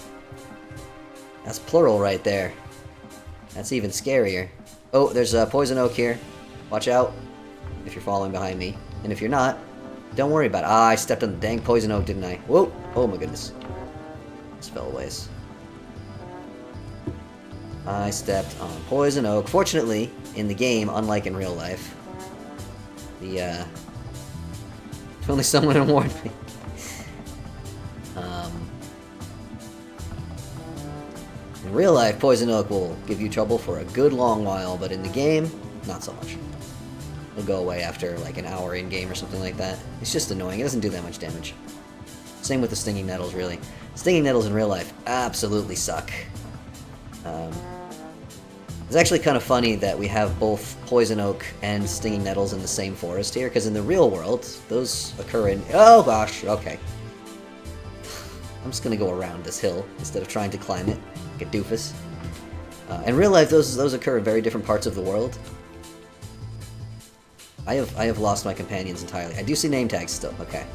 That's plural right there. That's even scarier. Oh, there's a poison oak here. Watch out if you're following behind me. And if you're not, don't worry about it. Ah, I stepped on the dang poison oak, didn't I? Whoa! Oh my goodness. This fell a ways. I stepped on poison oak. Fortunately, in the game, unlike in real life. If only someone had warned me. In real life, poison oak will give you trouble for a good long while, but in the game, not so much. It'll go away after like an hour in-game or something like that. It's just annoying. It doesn't do that much damage. Same with the stinging nettles, really. Stinging nettles in real life absolutely suck. It's actually kind of funny that we have both poison oak and stinging nettles in the same forest here, because in the real world, those occur in... Oh gosh, okay. I'm just gonna go around this hill instead of trying to climb it like a doofus. In real life, those occur in very different parts of the world. I have lost my companions entirely. I do see name tags still. Okay.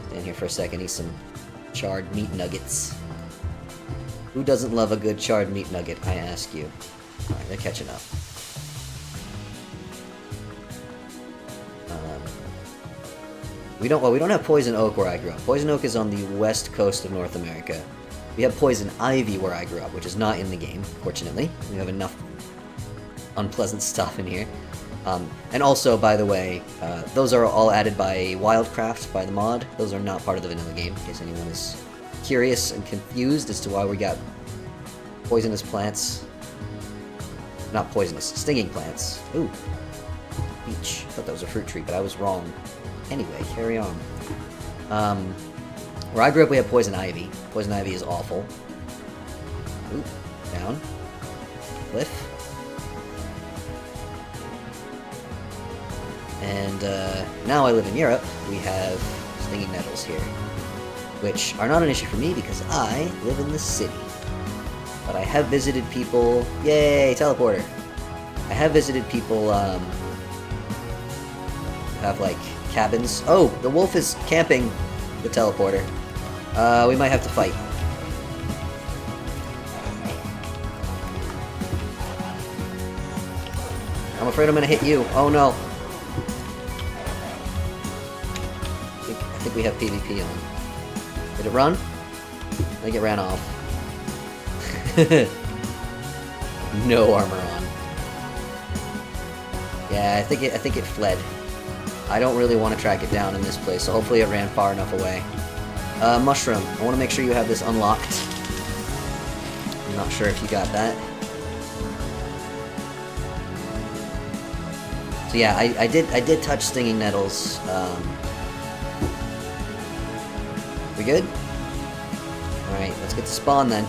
Stand here for a second. Eat some charred meat nuggets. Who doesn't love a good charred meat nugget? I ask you. All right, they're catching up. We don't have poison oak where I grew up. Poison oak is on the west coast of North America. We have poison ivy where I grew up, which is not in the game, fortunately. We have enough unpleasant stuff in here. And also, by the way, those are all added by Wildcraft, by the mod. Those are not part of the vanilla game, in case anyone is curious and confused as to why we got poisonous plants. Not poisonous, stinging plants. Ooh. Peach. I thought that was a fruit tree, but I was wrong. Anyway, carry on. Where I grew up, we had poison ivy. Poison ivy is awful. Ooh, down. Cliff. And now I live in Europe, we have stinging nettles here. Which are not an issue for me because I live in the city. But I have visited people... Yay, teleporter! I have visited people, have, like, cabins. Oh, the wolf is camping the teleporter. We might have to fight. I'm afraid I'm gonna hit you. Oh no. I think we have PvP on. Did it run? I think it ran off. No armor on. Yeah, I think it fled. I don't really want to track it down in this place, so hopefully it ran far enough away. Mushroom. I want to make sure you have this unlocked. I'm not sure if you got that. So yeah, I did touch stinging nettles. We good? Alright, let's get to spawn then.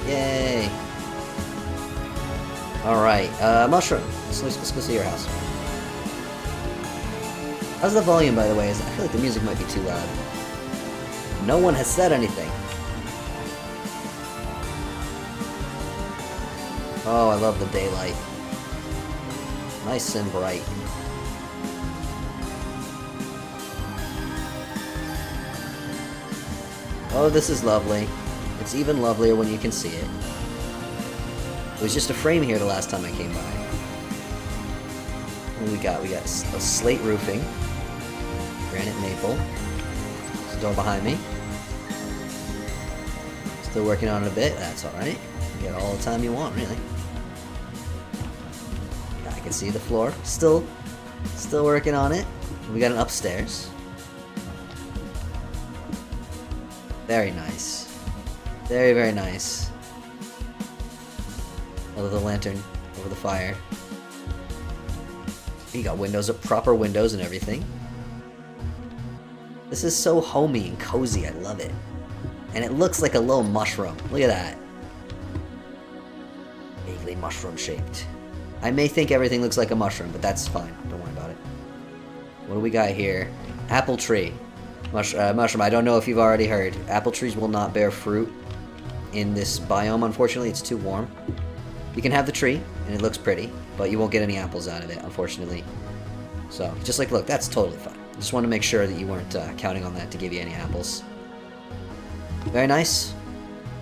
Yay! Alright, mushroom. Let's go see your house. How's the volume, by the way? I feel like the music might be too loud. No one has said anything. Oh, I love the daylight. Nice and bright. Oh, this is lovely. It's even lovelier when you can see it. It was just a frame here the last time I came by. What do we got? We got a slate roofing. Granite maple. There's a door behind me. Still working on it a bit. That's alright. You get all the time you want, really. Yeah, I can see the floor. Still working on it. We got an upstairs. Very nice. Very, very nice. I love the lantern over the fire. You got windows, proper windows and everything. This is so homey and cozy, I love it. And it looks like a little mushroom. Look at that. Vaguely mushroom shaped. I may think everything looks like a mushroom, but that's fine. Don't worry about it. What do we got here? Apple tree. Mushroom, I don't know if you've already heard. Apple trees will not bear fruit in this biome, unfortunately. It's too warm. You can have the tree, and it looks pretty, but you won't get any apples out of it, unfortunately. So, just like, look, that's totally fine. Just want to make sure that you weren't counting on that to give you any apples. Very nice.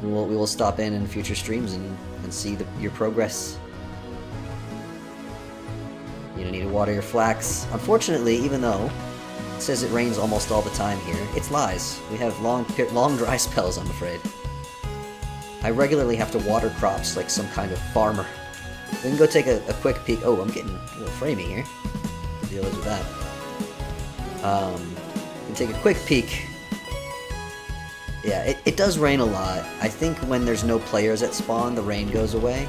We will stop in future streams and see your progress. You don't need to water your flax. Unfortunately, even though it says it rains almost all the time here, it's lies. We have long dry spells, I'm afraid. I regularly have to water crops like some kind of farmer. We can go take a quick peek. Oh, I'm getting a little framey here. The deal is with that. We can take a quick peek. Yeah, it does rain a lot. I think when there's no players at spawn, the rain goes away.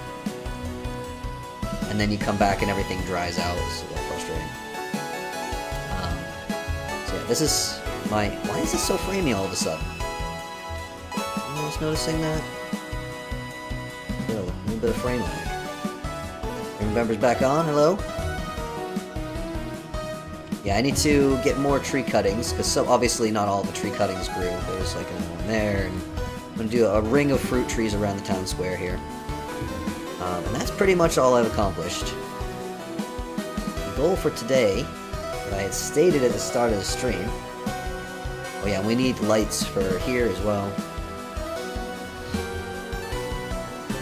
And then you come back and everything dries out. It's a little frustrating. So yeah, this is my... Why is this so framey all of a sudden? Anyone else noticing that? A little bit of frame lag. Members back on, hello? Yeah, I need to get more tree cuttings, because so obviously not all the tree cuttings grew. There's like another one there, and I'm going to do a ring of fruit trees around the town square here. And that's pretty much all I've accomplished. The goal for today, that I had stated at the start of the stream... Oh yeah, we need lights for here as well.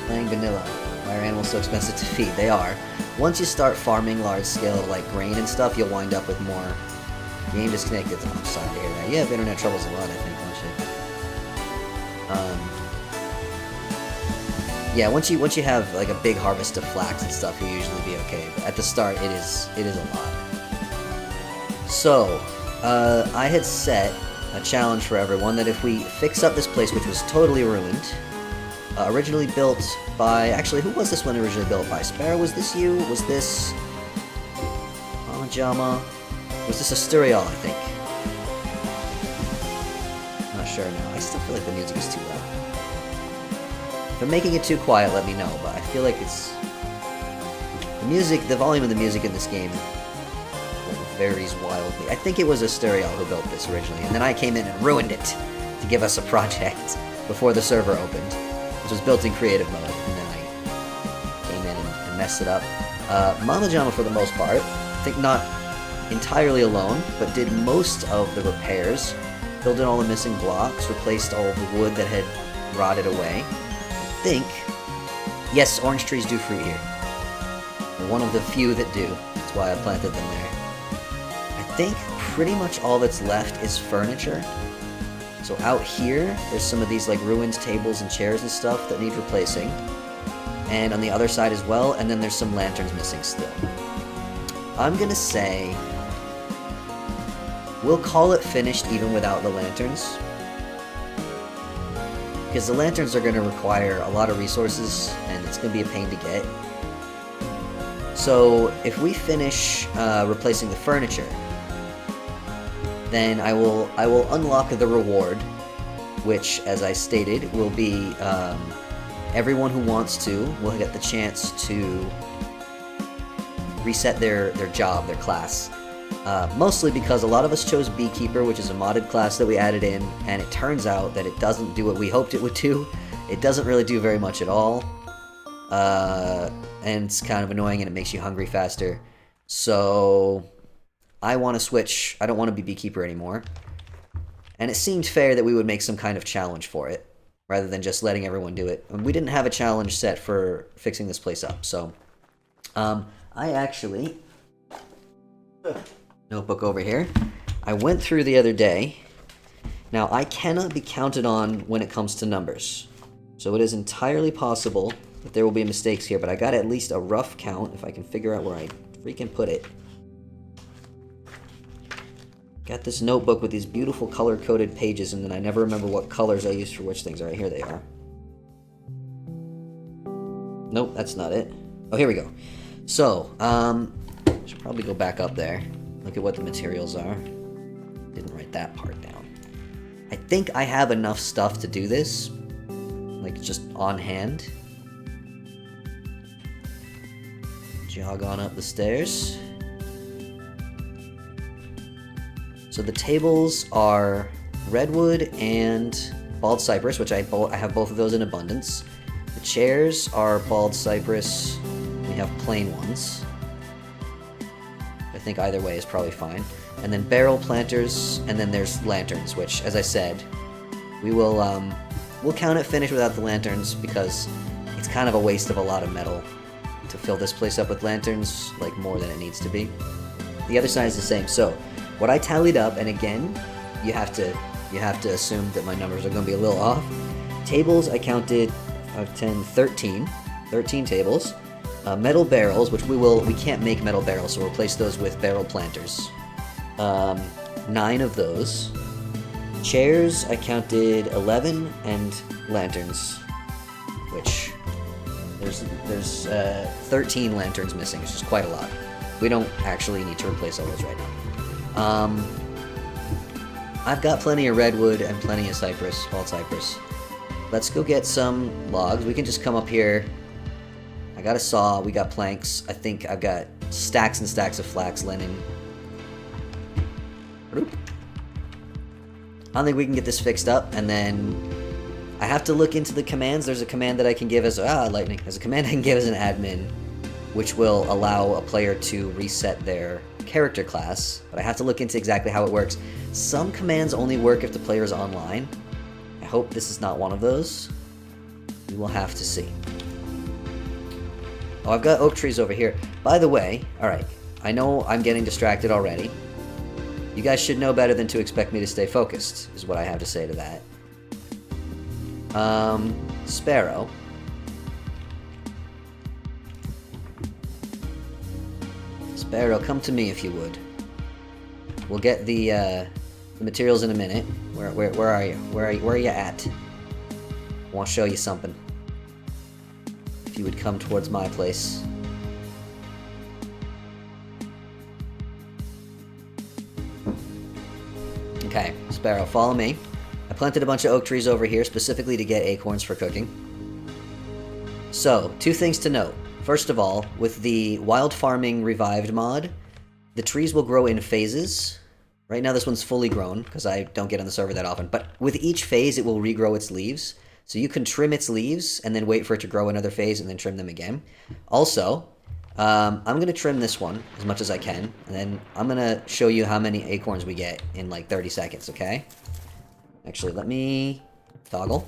Playing vanilla. Why are animals so expensive to feed? They are. Once you start farming large-scale, like, grain and stuff, you'll wind up with more... Game disconnected. Oh, I'm sorry to hear that. You have internet troubles a lot, I think, don't you? Yeah, once you have, like, a big harvest of flax and stuff, you'll usually be okay. But at the start, it is a lot. So, I had set a challenge for everyone that if we fix up this place, which was totally ruined... originally built by... Actually, who was this one originally built by? Sparrow, was this you? Was this... Mama Jama? Was this Asturial, I think? Not sure now. I still feel like the music is too loud. If I'm making it too quiet, let me know, but I feel like it's... The music, the volume of the music in this game varies wildly. I think it was Asturial who built this originally, and then I came in and ruined it to give us a project before the server opened. Which was built in creative mode, and then I came in and messed it up. Mama Jama, for the most part, I think not entirely alone, but did most of the repairs, filled in all the missing blocks, replaced all of the wood that had rotted away. I think... Yes, orange trees do fruit here. They're one of the few that do. That's why I planted them there. I think pretty much all that's left is furniture. So out here, there's some of these like ruined tables and chairs and stuff that need replacing. And on the other side as well, and then there's some lanterns missing still. I'm gonna say... We'll call it finished even without the lanterns. Because the lanterns are gonna require a lot of resources, and it's gonna be a pain to get. So, if we finish replacing the furniture, then I will unlock the reward, which, as I stated, will be everyone who wants to will get the chance to reset their job, their class. Mostly because a lot of us chose Beekeeper, which is a modded class that we added in, and it turns out that it doesn't do what we hoped it would do. It doesn't really do very much at all, and it's kind of annoying and it makes you hungry faster. So... I want to switch. I don't want to be Beekeeper anymore. And it seemed fair that we would make some kind of challenge for it, rather than just letting everyone do it. And we didn't have a challenge set for fixing this place up, so... I actually... Notebook over here. I went through the other day. Now, I cannot be counted on when it comes to numbers. So it is entirely possible that there will be mistakes here, but I got at least a rough count, if I can figure out where I freaking put it. Got this notebook with these beautiful color-coded pages, and then I never remember what colors I used for which things. Alright, here they are. Nope, that's not it. Oh, here we go. So, should probably go back up there. Look at what the materials are. Didn't write that part down. I think I have enough stuff to do this. Like, just on hand. Jog on up the stairs. So the tables are redwood and bald cypress, which I have both of those in abundance. The chairs are bald cypress. We have plain ones. I think either way is probably fine. And then barrel planters, and then there's lanterns, which, as I said, we'll count it finished without the lanterns because it's kind of a waste of a lot of metal to fill this place up with lanterns, like more than it needs to be. The other side is the same. So what I tallied up, and again, you have to assume that my numbers are going to be a little off. Tables, I counted 5, 10, 13. 13 tables. Metal barrels, which we can't make metal barrels, so we'll replace those with barrel planters. 9 of those. Chairs, I counted 11, and lanterns, which there's 13 lanterns missing, which is quite a lot. We don't actually need to replace all those right now. I've got plenty of redwood and plenty of cypress, bald cypress. Let's go get some logs. We can just come up here. I got a saw, we got planks. I think I've got stacks and stacks of flax linen. I don't think we can get this fixed up, and then I have to look into the commands. There's a command that I can give as lightning. There's a command I can give as an admin, which will allow a player to reset their character class, but I have to look into exactly how it works. Some commands only work if the player is online. I hope this is not one of those. We will have to see. Oh, I've got oak trees over here. By the way, alright, I know I'm getting distracted already. You guys should know better than to expect me to stay focused, is what I have to say to that. Sparrow. Sparrow, come to me if you would. We'll get the materials in a minute. Where are you? Where are you at? I want to show you something. If you would come towards my place. Okay, Sparrow, follow me. I planted a bunch of oak trees over here specifically to get acorns for cooking. So, 2 things to note. First of all, with the Wild Farming Revived mod, the trees will grow in phases. Right now this one's fully grown, because I don't get on the server that often, but with each phase it will regrow its leaves. So you can trim its leaves, and then wait for it to grow another phase, and then trim them again. Also, I'm going to trim this one as much as I can, and then I'm going to show you how many acorns we get in like 30 seconds, okay? Actually, let me toggle.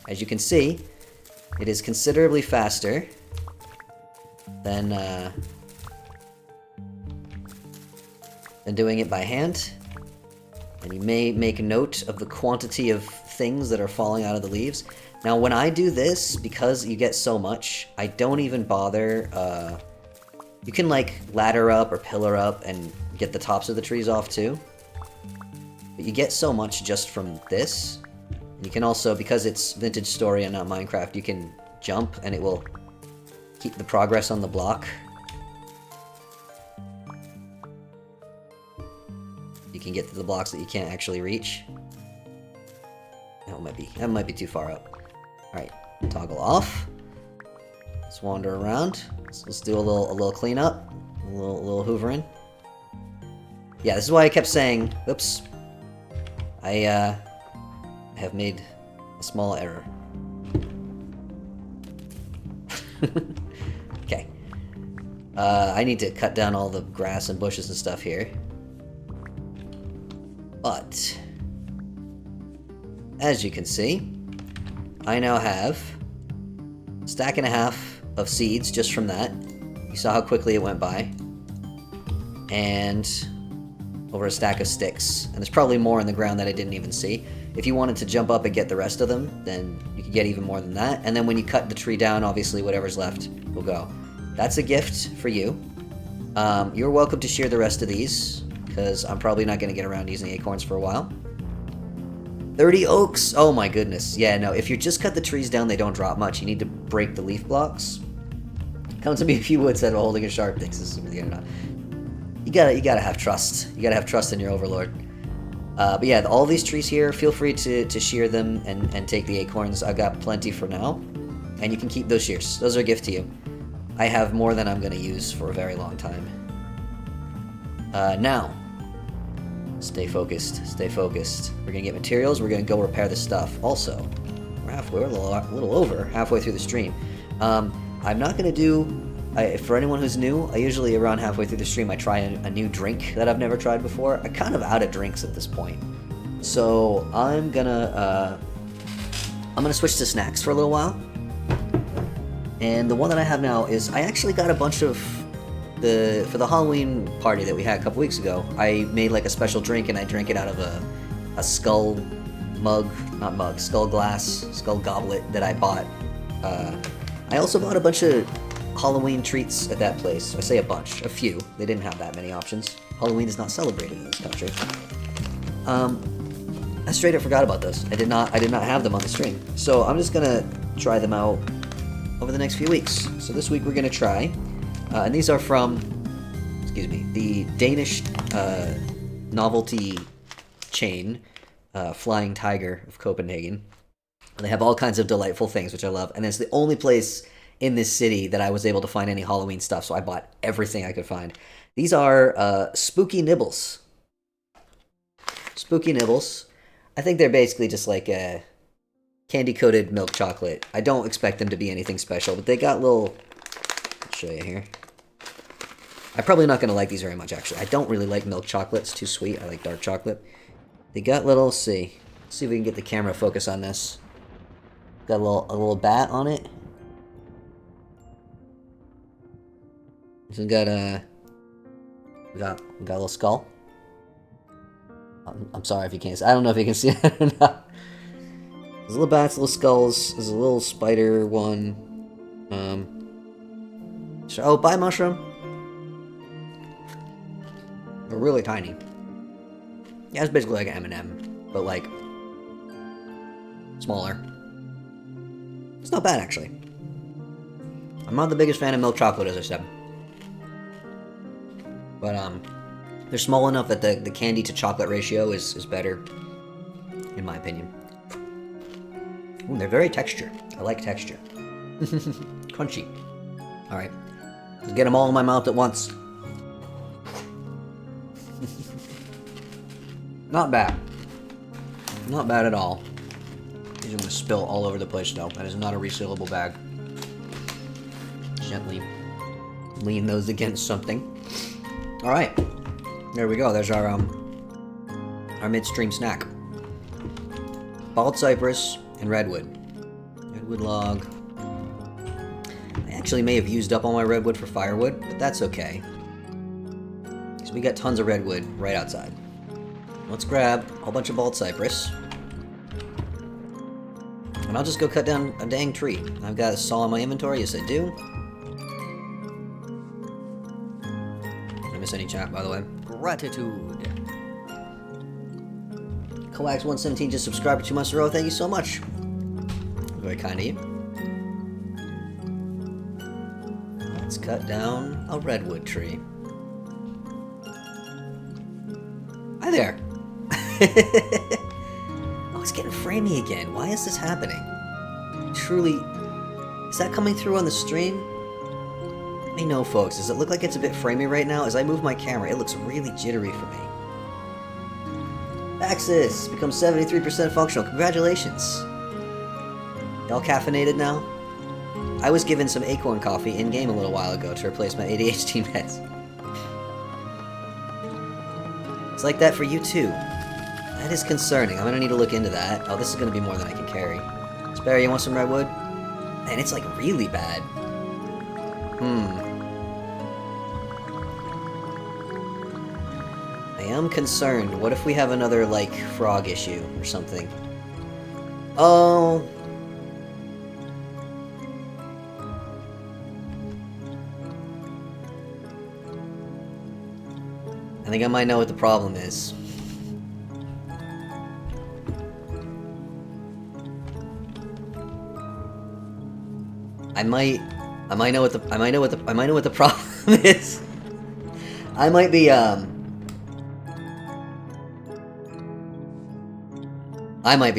As you can see, it is considerably faster than doing it by hand. And you may make note of the quantity of things that are falling out of the leaves. Now, when I do this, because you get so much, I don't even bother. You can, like, ladder up or pillar up and get the tops of the trees off, too. But you get so much just from this. And you can also, because it's Vintage Story and not Minecraft, you can jump and it will keep the progress on the block. You can get to the blocks that you can't actually reach. That might be too far up. Alright, toggle off. Let's wander around. Let's do a little cleanup. A little hoovering. Yeah, this is why I kept saying, oops. I have made a small error. Okay. I need to cut down all the grass and bushes and stuff here. But, as you can see, I now have a stack and a half of seeds just from that. You saw how quickly it went by. And over a stack of sticks. And there's probably more in the ground that I didn't even see. If you wanted to jump up and get the rest of them, then you could get even more than that. And then when you cut the tree down, obviously whatever's left will go. That's a gift for you. You're welcome to share the rest of these, because I'm probably not going to get around using acorns for a while. 30 oaks! Oh my goodness. Yeah, no, if you just cut the trees down, they don't drop much. You need to break the leaf blocks. Come to me if you would, said holding a sharp thing. You gotta have trust. You gotta have trust in your overlord. But yeah, all these trees here, feel free to shear them and take the acorns. I've got plenty for now. And you can keep those shears. Those are a gift to you. I have more than I'm going to use for a very long time. Now, stay focused, stay focused. We're going to get materials, we're going to go repair the stuff. Also, we're a little over halfway through the stream. I'm not going to do, for anyone who's new, I usually around halfway through the stream I try a new drink that I've never tried before. I'm kind of out of drinks at this point. So I'm gonna switch to snacks for a little while. And the one that I have now is, I actually got a bunch of for the Halloween party that we had a couple weeks ago. I made like a special drink and I drank it out of a skull skull glass, skull goblet that I bought. I also bought a bunch of Halloween treats at that place. I say a bunch, a few. They didn't have that many options. Halloween is not celebrated in this country. I straight up forgot about those. I did not have them on the stream. So I'm just gonna try them out over the next few weeks. So this week we're gonna try, and these are from, excuse me, the Danish novelty chain, Flying Tiger of Copenhagen. They have all kinds of delightful things, which I love, and it's the only place in this city that I was able to find any Halloween stuff, so I bought everything I could find. These are Spooky Nibbles. Spooky Nibbles. I think they're basically just like a candy-coated milk chocolate. I don't expect them to be anything special, but they got little... I'll show you here. I'm probably not going to like these very much, actually. I don't really like milk chocolate. It's too sweet. I like dark chocolate. They got little... Let's see if we can get the camera focus on this. Got a little bat on it. So we got a little skull. I'm sorry if you can't see. I don't know if you can see it or not. There's little bats, little skulls. There's a little spider one. Oh, bye, mushroom. They're really tiny. Yeah, it's basically like an M&M, but like smaller. It's not bad, actually. I'm not the biggest fan of milk chocolate, as I said. But, they're small enough that the candy to chocolate ratio is better, in my opinion. Ooh, they're very textured. I like texture. Crunchy. Alright. Let's get them all in my mouth at once. Not bad. Not bad at all. These are going to spill all over the place, though. That is not a resealable bag. Gently lean those against something. Alright. There we go. There's our midstream snack. Bald cypress and redwood. Redwood log. I actually may have used up all my redwood for firewood, but that's okay. Because we got tons of redwood right outside. Let's grab a whole bunch of bald cypress. And I'll just go cut down a dang tree. I've got a saw in my inventory. Yes, I do. Did I miss any chat, by the way? Gratitude. Coax117 just subscribed for 2 months in a row. Thank you so much. Very kind of you. Let's cut down a redwood tree. Hi there. Oh, it's getting framey again. Why is this happening? Truly, is that coming through on the stream? Let me know, folks. Does it look like it's a bit framey right now? As I move my camera, it looks really jittery for me. Axis becomes 73% functional. Congratulations. Y'all caffeinated now? I was given some acorn coffee in-game a little while ago to replace my ADHD meds. It's like that for you too. That is concerning. I'm gonna need to look into that. Oh, this is gonna be more than I can carry. Sparrow, you want some redwood? Man, it's like really bad. I am concerned. What if we have another, like, frog issue or something? Oh. I think I might know what the problem is. I might know what the problem is. I might be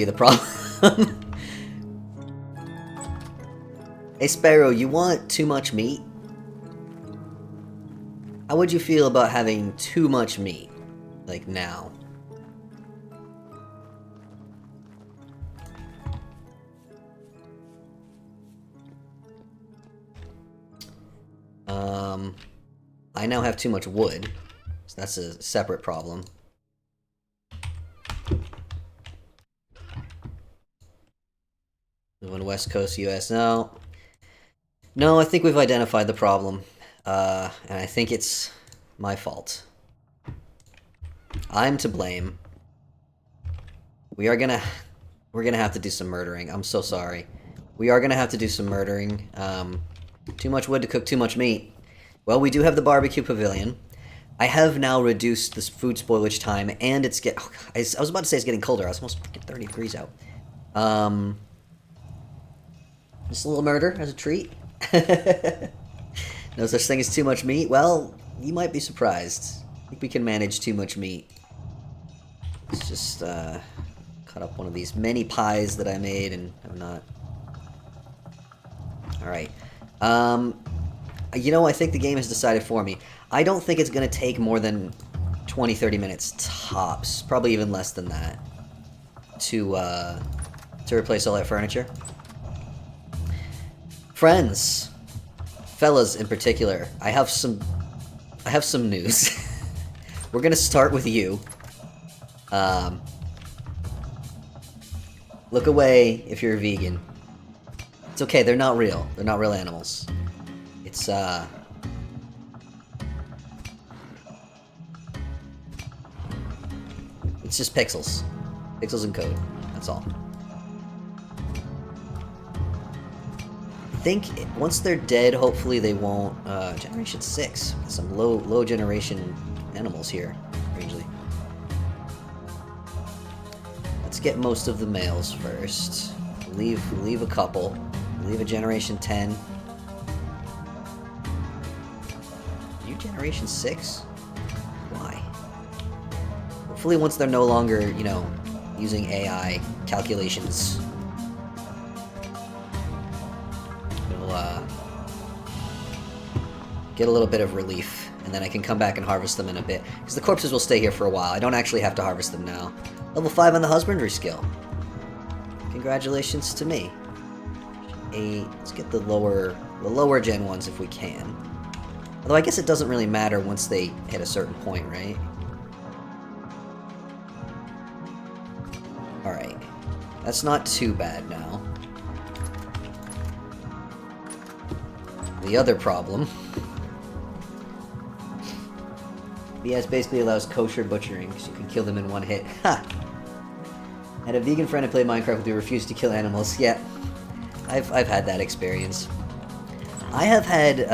the problem. Hey Sparrow, you want too much meat? How would you feel about having too much meat? Like now? I now have too much wood, so that's a separate problem. Live on West Coast, US. No, I think we've identified the problem, and I think it's my fault. I'm to blame. We are gonna We're gonna have to do some murdering. I'm so sorry. We are gonna have to do some murdering. Too much wood to cook too much meat. Well, we do have the barbecue pavilion. I have now reduced this food spoilage time, and it's get. Oh, I was about to say it's getting colder. I was almost freaking 30 degrees out. Just a little murder as a treat. No such thing as too much meat. Well, you might be surprised. I think we can manage too much meat. Let's just cut up one of these mini pies that I made and have not. All right. You know, I think the game has decided for me. I don't think it's going to take more than 20-30 minutes tops, probably even less than that, to replace all that furniture. Friends, fellas in particular, I have some news. We're going to start with you. Look away if you're a vegan. It's okay, they're not real. They're not real animals. It's just pixels. Pixels and code. That's all. I think once they're dead, hopefully they won't. Generation 6. Some low generation animals here, strangely. Let's get most of the males first. Leave a couple. Leave a generation 10. Are you generation 6? Why? Hopefully once they're no longer, you know, using AI calculations, we'll get a little bit of relief, and then I can come back and harvest them in a bit. Because the corpses will stay here for a while. I don't actually have to harvest them now. Level 5 on the husbandry skill. Congratulations to me. Let's get the lower gen ones if we can. Although I guess it doesn't really matter once they hit a certain point, right? Alright. That's not too bad now. The other problem. BS basically allows kosher butchering, so you can kill them in one hit. Ha! I had a vegan friend who played Minecraft who refused to kill animals. Yeah. I've had that experience. I have had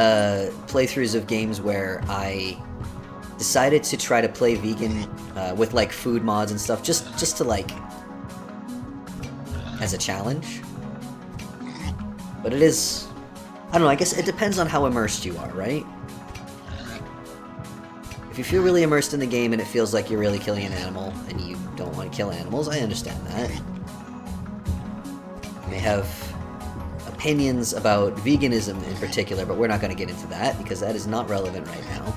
playthroughs of games where I decided to try to play vegan with like food mods and stuff, just to like as a challenge. But it is, I don't know, I guess it depends on how immersed you are, right? If you feel really immersed in the game and it feels like you're really killing an animal and you don't want to kill animals, I understand that. You may have opinions about veganism in particular, but we're not going to get into that because that is not relevant right now.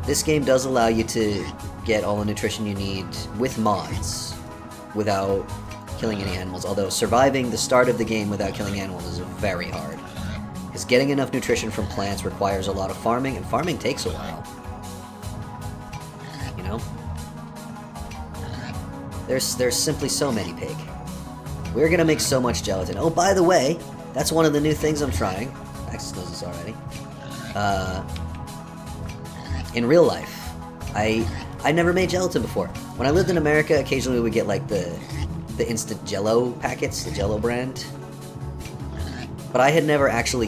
This game does allow you to get all the nutrition you need with mods without killing any animals, although surviving the start of the game without killing animals is very hard. Because getting enough nutrition from plants requires a lot of farming, and farming takes a while. You know? There's simply so many pig. We're gonna make so much gelatin. Oh, by the way, that's one of the new things I'm trying. Max knows this already. In real life, I never made gelatin before. When I lived in America, occasionally we would get like the instant Jello packets, the Jello brand. But I had never actually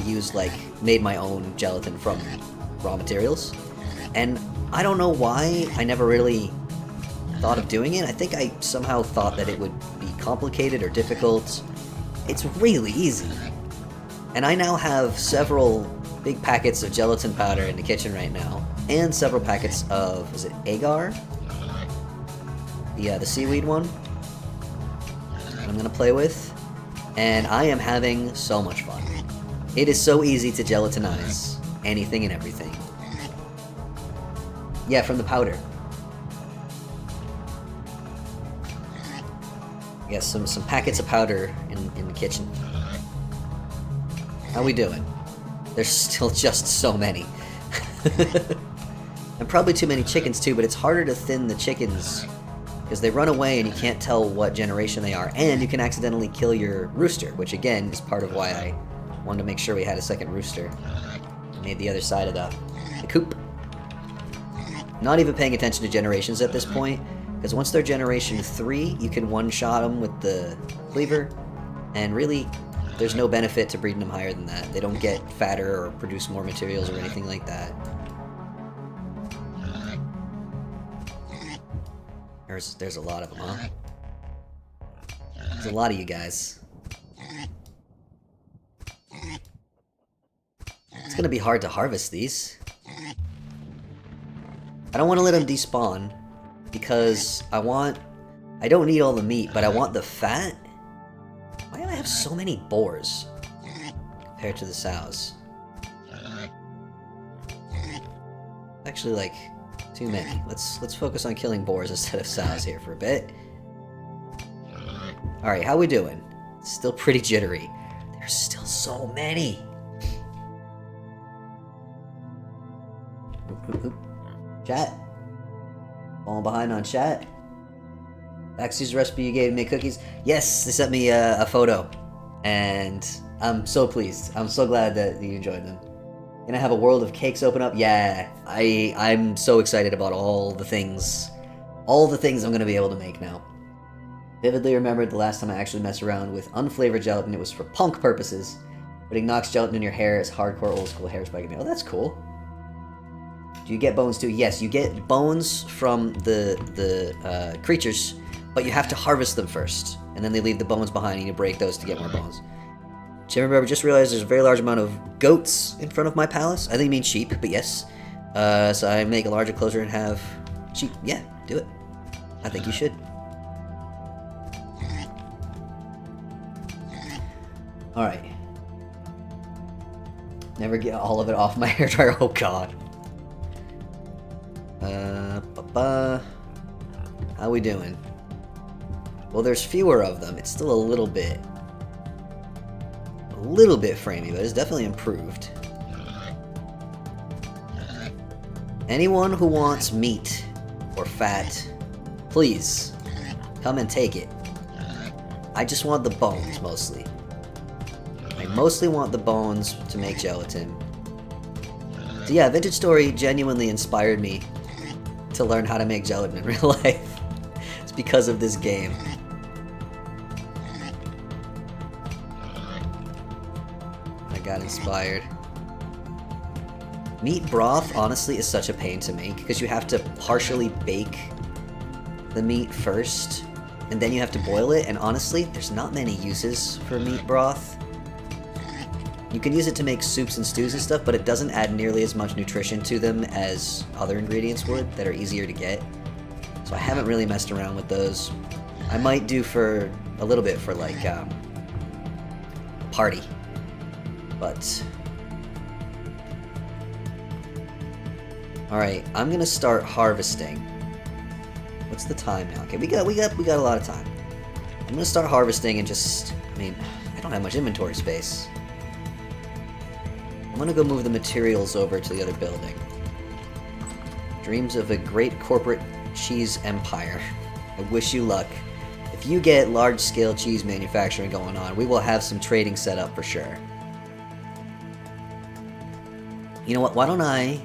made my own gelatin from raw materials. And I don't know why I never really thought of doing it. I think I somehow thought that it would be complicated or difficult. It's really easy. And I now have several big packets of gelatin powder in the kitchen right now, and several packets of, is it agar? The seaweed one that I'm gonna play with, and I am having so much fun. It is so easy to gelatinize anything and everything. Yeah, from the powder. Yeah, some packets of powder in the kitchen. How we doing? There's still just so many. And probably too many chickens too, but it's harder to thin the chickens because they run away and you can't tell what generation they are, and you can accidentally kill your rooster, which again is part of why I wanted to make sure we had a second rooster. I made the other side of the coop. Not even paying attention to generations at this point, because once they're generation 3, you can one-shot them with the cleaver, and really, there's no benefit to breeding them higher than that. They don't get fatter or produce more materials or anything like that. There's a lot of them, huh? There's a lot of you guys. It's gonna be hard to harvest these. I don't want to let them despawn, because I don't need all the meat, but I want the fat. Why do I have so many boars compared to the sows? Actually, like, too many. Let's focus on killing boars instead of sows here for a bit. Alright, how we doing? Still pretty jittery. There's still so many. Oop. Chat. Falling behind on chat. Backsea's recipe you gave me cookies. Yes, they sent me a photo. And I'm so pleased. I'm so glad that you enjoyed them. Gonna have a world of cakes open up? Yeah. I'm so excited about all the things I'm gonna be able to make now. Vividly remembered the last time I actually messed around with unflavored gelatin. It was for punk purposes. Putting Nox gelatin in your hair is hardcore old school hair spiking. Oh, that's cool. Do you get bones too? Yes, you get bones from the creatures, but you have to harvest them first, and then they leave the bones behind, and you break those to get more bones. Remember, just realized there's a very large amount of goats in front of my palace. I think you mean sheep, but yes. So I make a larger closure and have sheep. Yeah, do it. I think you should. Alright. Never get all of it off my hairdryer. Oh god. How we doing? Well, there's fewer of them. It's still a little bit framey, but it's definitely improved. Anyone who wants meat or fat, please come and take it. I just want the bones mostly. I mostly want the bones to make gelatin. So yeah, Vintage Story genuinely inspired me to learn how to make gelatin in real life. It's because of this game. I got inspired. Meat broth, honestly, is such a pain to make, because you have to partially bake the meat first, and then you have to boil it, and honestly, there's not many uses for meat broth. You can use it to make soups and stews and stuff, but it doesn't add nearly as much nutrition to them as other ingredients would that are easier to get. So I haven't really messed around with those. I might do for a little bit for like party, but all right, I'm gonna start harvesting. What's the time now? Okay, we got a lot of time. I'm gonna start harvesting and just, I don't have much inventory space. I'm gonna go move the materials over to the other building. Dreams of a great corporate cheese empire. I wish you luck. If you get large-scale cheese manufacturing going on, we will have some trading set up for sure. You know what, why don't I,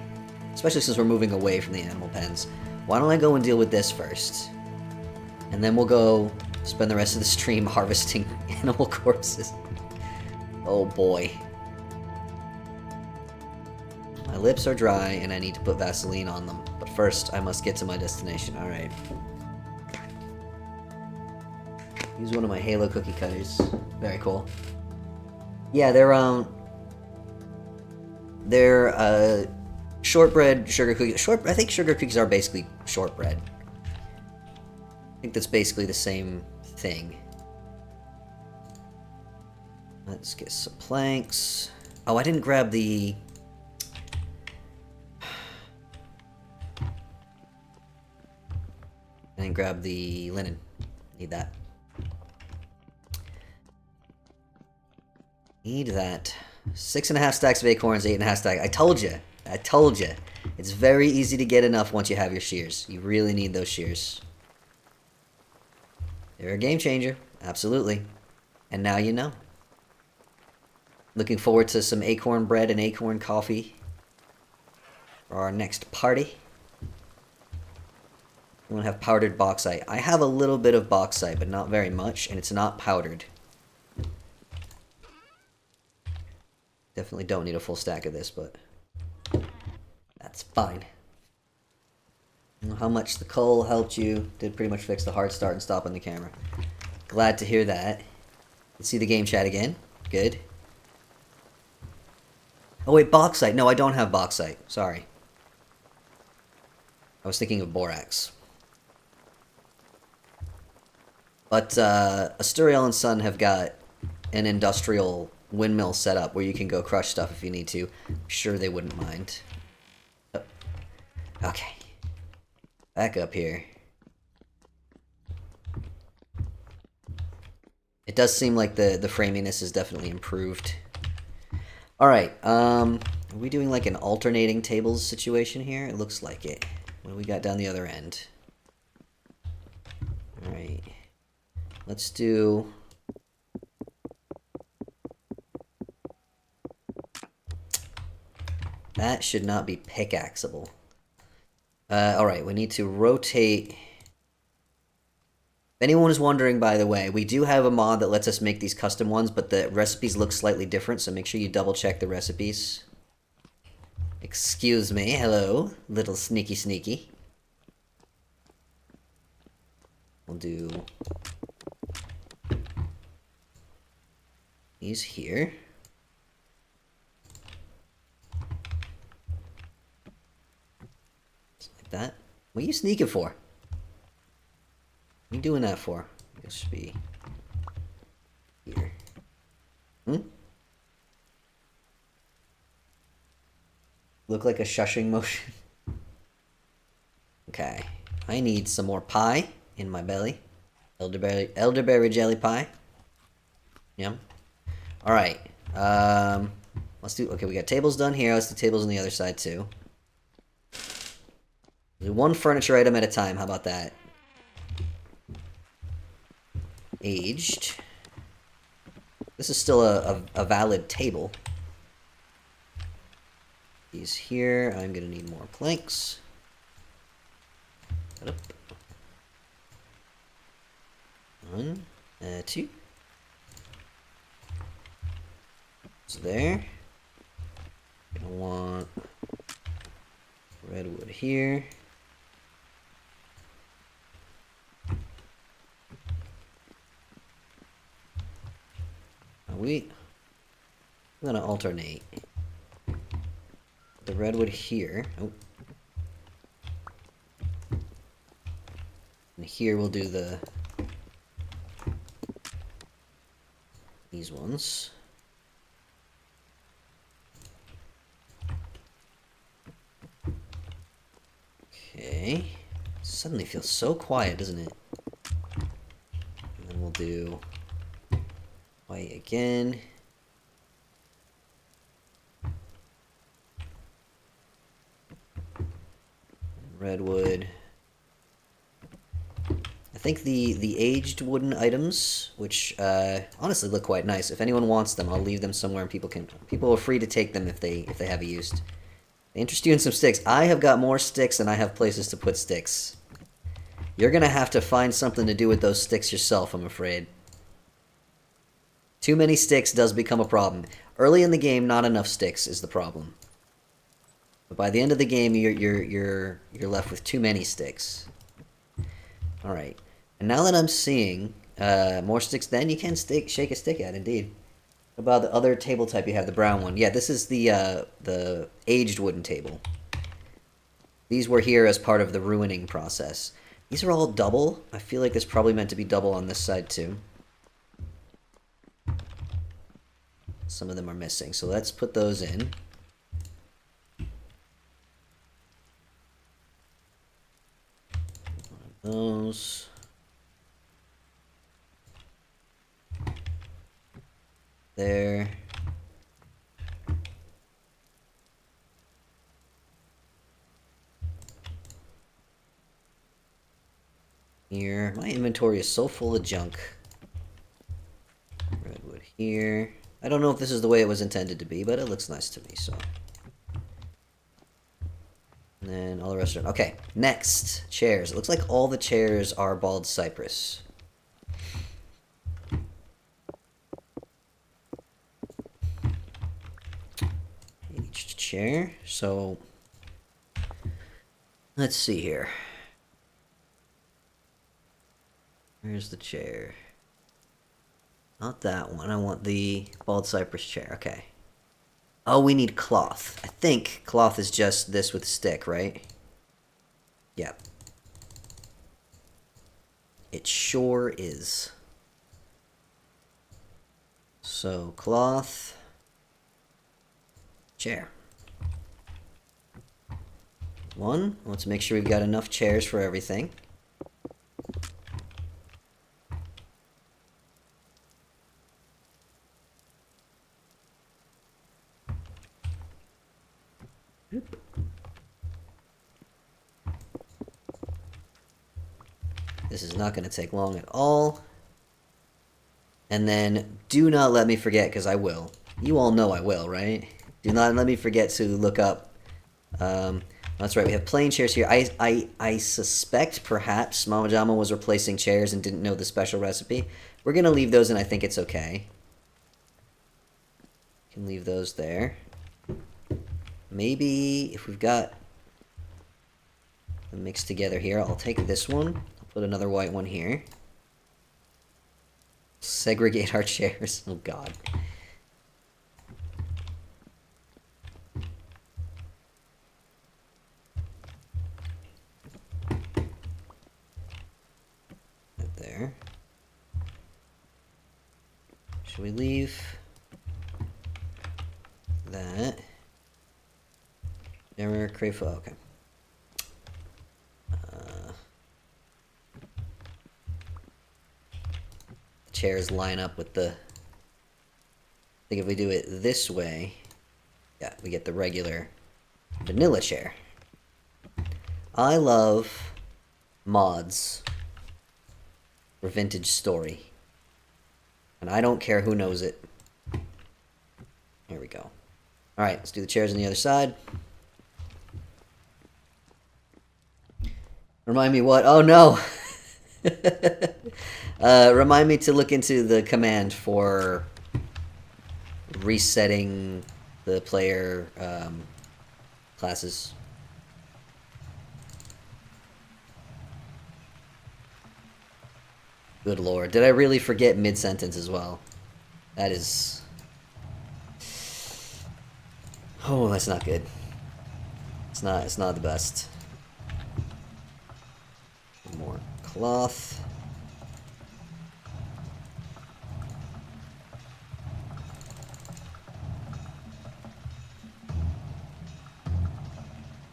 especially since we're moving away from the animal pens, why don't I go and deal with this first? And then we'll go spend the rest of the stream harvesting animal corpses. Oh boy. My lips are dry and I need to put Vaseline on them. But first, I must get to my destination. Alright. Use one of my Halo cookie cutters. Very cool. Yeah, they're shortbread sugar cookies. I think sugar cookies are basically shortbread. I think that's basically the same thing. Let's get some planks. Oh, I didn't grab the... I didn't grab the linen. Need that. Need that. 6.5 stacks of acorns, 8.5 stacks. I told you. I told you. It's very easy to get enough once you have your shears. You really need those shears. They're a game changer. Absolutely. And now you know. Looking forward to some acorn bread and acorn coffee for our next party. We want to have powdered bauxite. I have a little bit of bauxite, but not very much, and it's not powdered. Definitely don't need a full stack of this, but that's fine. How much the coal helped you. Did pretty much fix the hard start and stop on the camera. Glad to hear that. Let's see the game chat again. Good. Oh wait, bauxite. No, I don't have bauxite. Sorry. I was thinking of borax. But Asturiel and Son have got an industrial windmill set up where you can go crush stuff if you need to. I'm sure they wouldn't mind. Oh. Okay. Back up here. It does seem like the framiness is definitely improved. Alright, are we doing like an alternating tables situation here? It looks like it. What do we got down the other end? Alright. Let's do... That should not be pickaxeable. Alright, we need to rotate... If anyone is wondering, by the way, we do have a mod that lets us make these custom ones, but the recipes look slightly different, so make sure you double check the recipes. Excuse me, hello, little sneaky sneaky. We'll do these here. Just like that. What are you sneaking for? What are you doing that for? It should be here. Look like a shushing motion. Okay. I need some more pie in my belly. Elderberry jelly pie. Yum. Alright. Let's do... Okay, we got tables done here. Let's do tables on the other side, too. Do one furniture item at a time. How about that? Aged. This is still a valid table. These here. I'm gonna need more planks. One, two. It's there. Gonna want redwood here. I'm gonna alternate the redwood here. Oh. And here we'll do these ones. Okay. Suddenly feels so quiet, doesn't it? And then we'll do white again. Redwood. I think the aged wooden items, which honestly look quite nice. If anyone wants them, I'll leave them somewhere, and people are free to take them if they have a use. They interest you in some sticks. I have got more sticks than I have places to put sticks. You're gonna have to find something to do with those sticks yourself, I'm afraid. Too many sticks does become a problem. Early in the game, not enough sticks is the problem. But by the end of the game, you're left with too many sticks. All right, and now that I'm seeing more sticks, then you can shake a stick at. Indeed. What about the other table type you have, the brown one? Yeah, this is the aged wooden table. These were here as part of the ruining process. These are all double. I feel like it's probably meant to be double on this side too. Some of them are missing, so let's put those in. Those. There. Here. My inventory is so full of junk. Redwood here. I don't know if this is the way it was intended to be, but it looks nice to me, so. And then all the rest are... Okay, next. Chairs. It looks like all the chairs are bald cypress. Each chair. So... Let's see here. Where's the chair? Not that one. I want the bald cypress chair. Okay. Oh, we need cloth. I think cloth is just this with stick, right? Yep. It sure is. So, cloth. Chair. One. Let's make sure we've got enough chairs for everything. This is not going to take long at all. And then, do not let me forget, because I will. You all know I will, right? Do not let me forget to look up... that's right, we have plain chairs here. I suspect, perhaps, Mama Jama was replacing chairs and didn't know the special recipe. We're going to leave those, and I think it's okay. Can leave those there. Maybe, if we've got them mixed together here, I'll take this one. Put another white one here. Segregate our chairs. Oh, God. Right there. Should we leave that? Never crave. Okay. Chairs line up with the... I think if we do it this way, yeah, we get the regular vanilla chair. I love mods for Vintage Story. And I don't care who knows it. Here we go. Alright, let's do the chairs on the other side. Remind me what? Oh no! Remind me to look into the command for resetting the player classes. Good lord. Did I really forget mid-sentence as well? That is... Oh, that's not good. It's not the best. More cloth.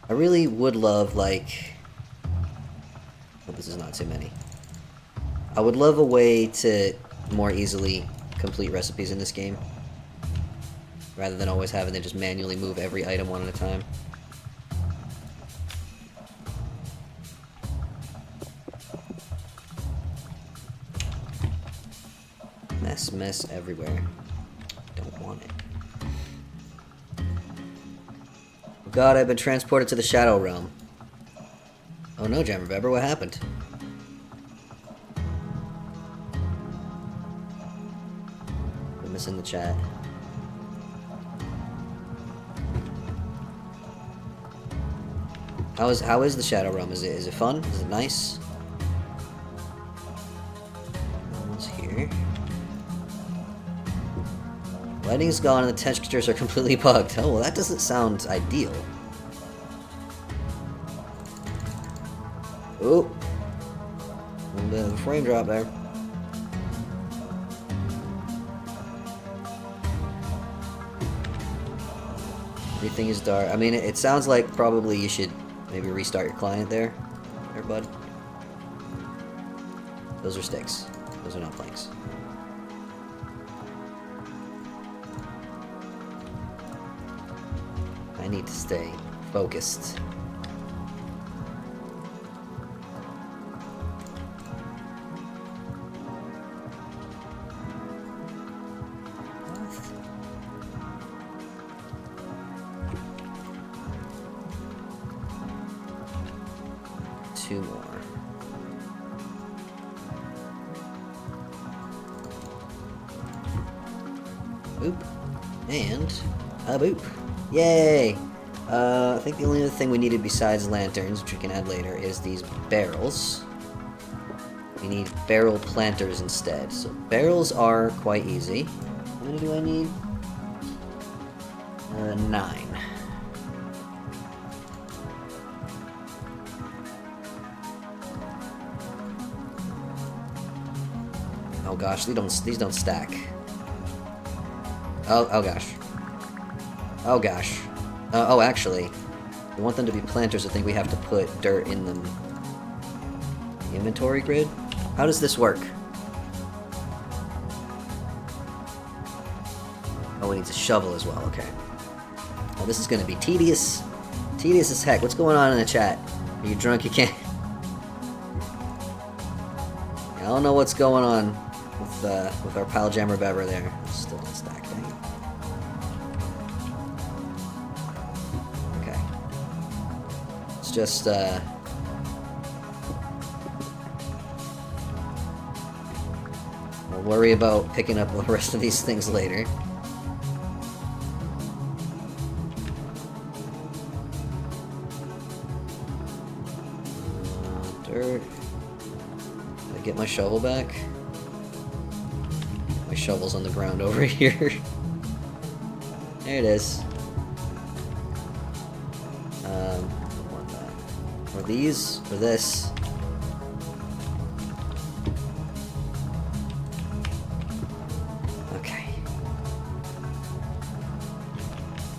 I really would love, like... Oh, this is not too many. I would love a way to more easily complete recipes in this game. Rather than always having to just manually move every item one at a time. Mess everywhere. Don't want it. Oh god, I've been transported to the Shadow Realm. Oh no, Jammerveber, what happened? We're missing the chat. How is the Shadow Realm? Is it fun? Is it nice? No one's here. Lighting's gone and the textures are completely bugged. Oh, well, that doesn't sound ideal. Oh. A little bit of a frame drop there. Everything is dark. I mean, it sounds like probably you should maybe restart your client there, bud. Those are sticks. Those are not planks. I need to stay focused. 2 more. Boop. And a boop. Yay! I think the only other thing we needed besides lanterns, which we can add later, is these barrels. We need barrel planters instead. So barrels are quite easy. How many do I need? 9. Oh gosh, these don't stack. Oh gosh. Oh gosh. Oh, actually, we want them to be planters. I think we have to put dirt in them. The inventory grid? How does this work? Oh, we need a shovel as well, okay. Oh, this is gonna be tedious. Tedious as heck. What's going on in the chat? Are you drunk? You can't... I don't know what's going on with our pal jammer bever there. Still not stacked, dang it. Okay. It's just, we'll worry about picking up the rest of these things later. Dirt. Did I get my shovel back? My shovel's on the ground over here. There it is. I want that. Or these, or this. Okay.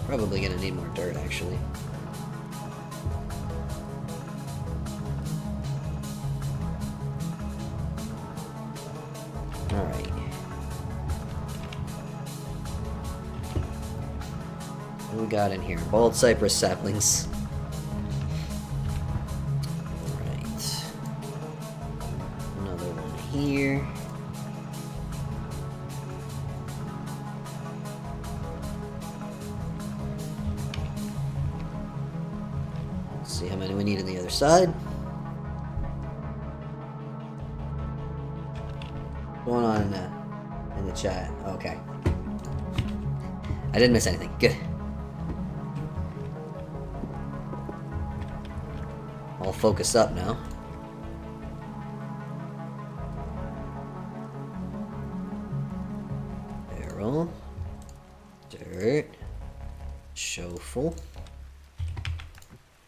Probably gonna need more dirt, actually. Alright. What do we got in here? Bald cypress saplings. Alright. Another one here. Let's see how many we need on the other side. What's going on in the chat? Okay. I didn't miss anything. Good. All focused up now. Barrel. Dirt. Shovel.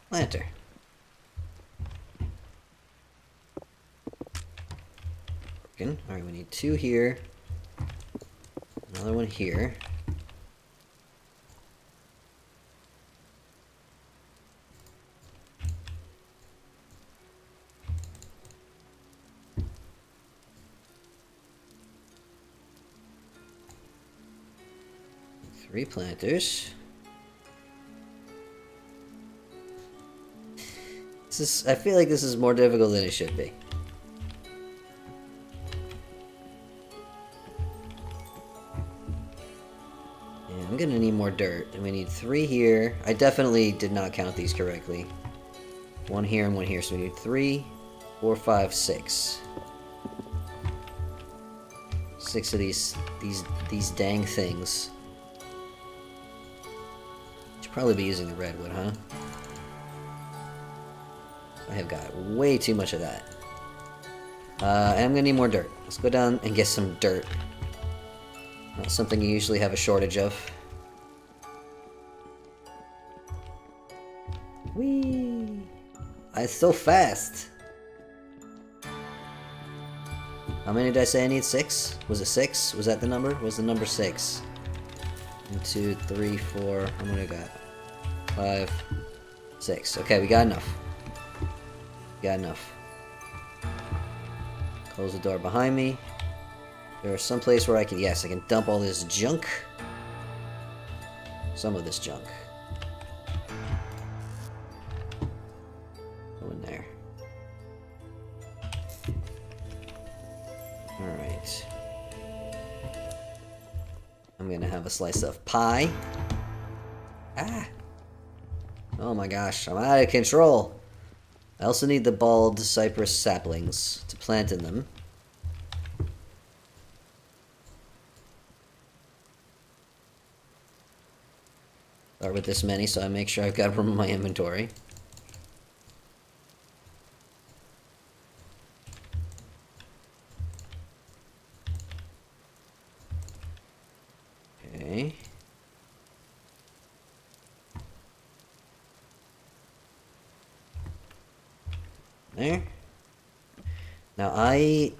Planter. Alright, we need 2 here. Another one here. Three planters. I feel like this is more difficult than it should be. Yeah, I'm gonna need more dirt, and we need 3 here. I definitely did not count these correctly. 1 here and 1 here, so we need 3, 4, 5, 6. 6 of these dang things. Should probably be using the redwood, huh? I have got way too much of that. And I'm gonna need more dirt. Let's go down and get some dirt. Not something you usually have a shortage of. Whee! It's so fast! How many did I say I need? 6? Was it 6? Was that the number? Was the number 6? 1, 2, 3, 4. How many I got? 5, 6. Okay, we got enough. Got enough. Close the door behind me. There's some place where I can, yes, I can dump all this junk. Some of this junk. Go in there. Alright. I'm gonna have a slice of pie. Ah! Oh my gosh, I'm out of control. I also need the bald cypress saplings to plant in them. Start with this many so I make sure I've got room in my inventory. Okay. There. Now I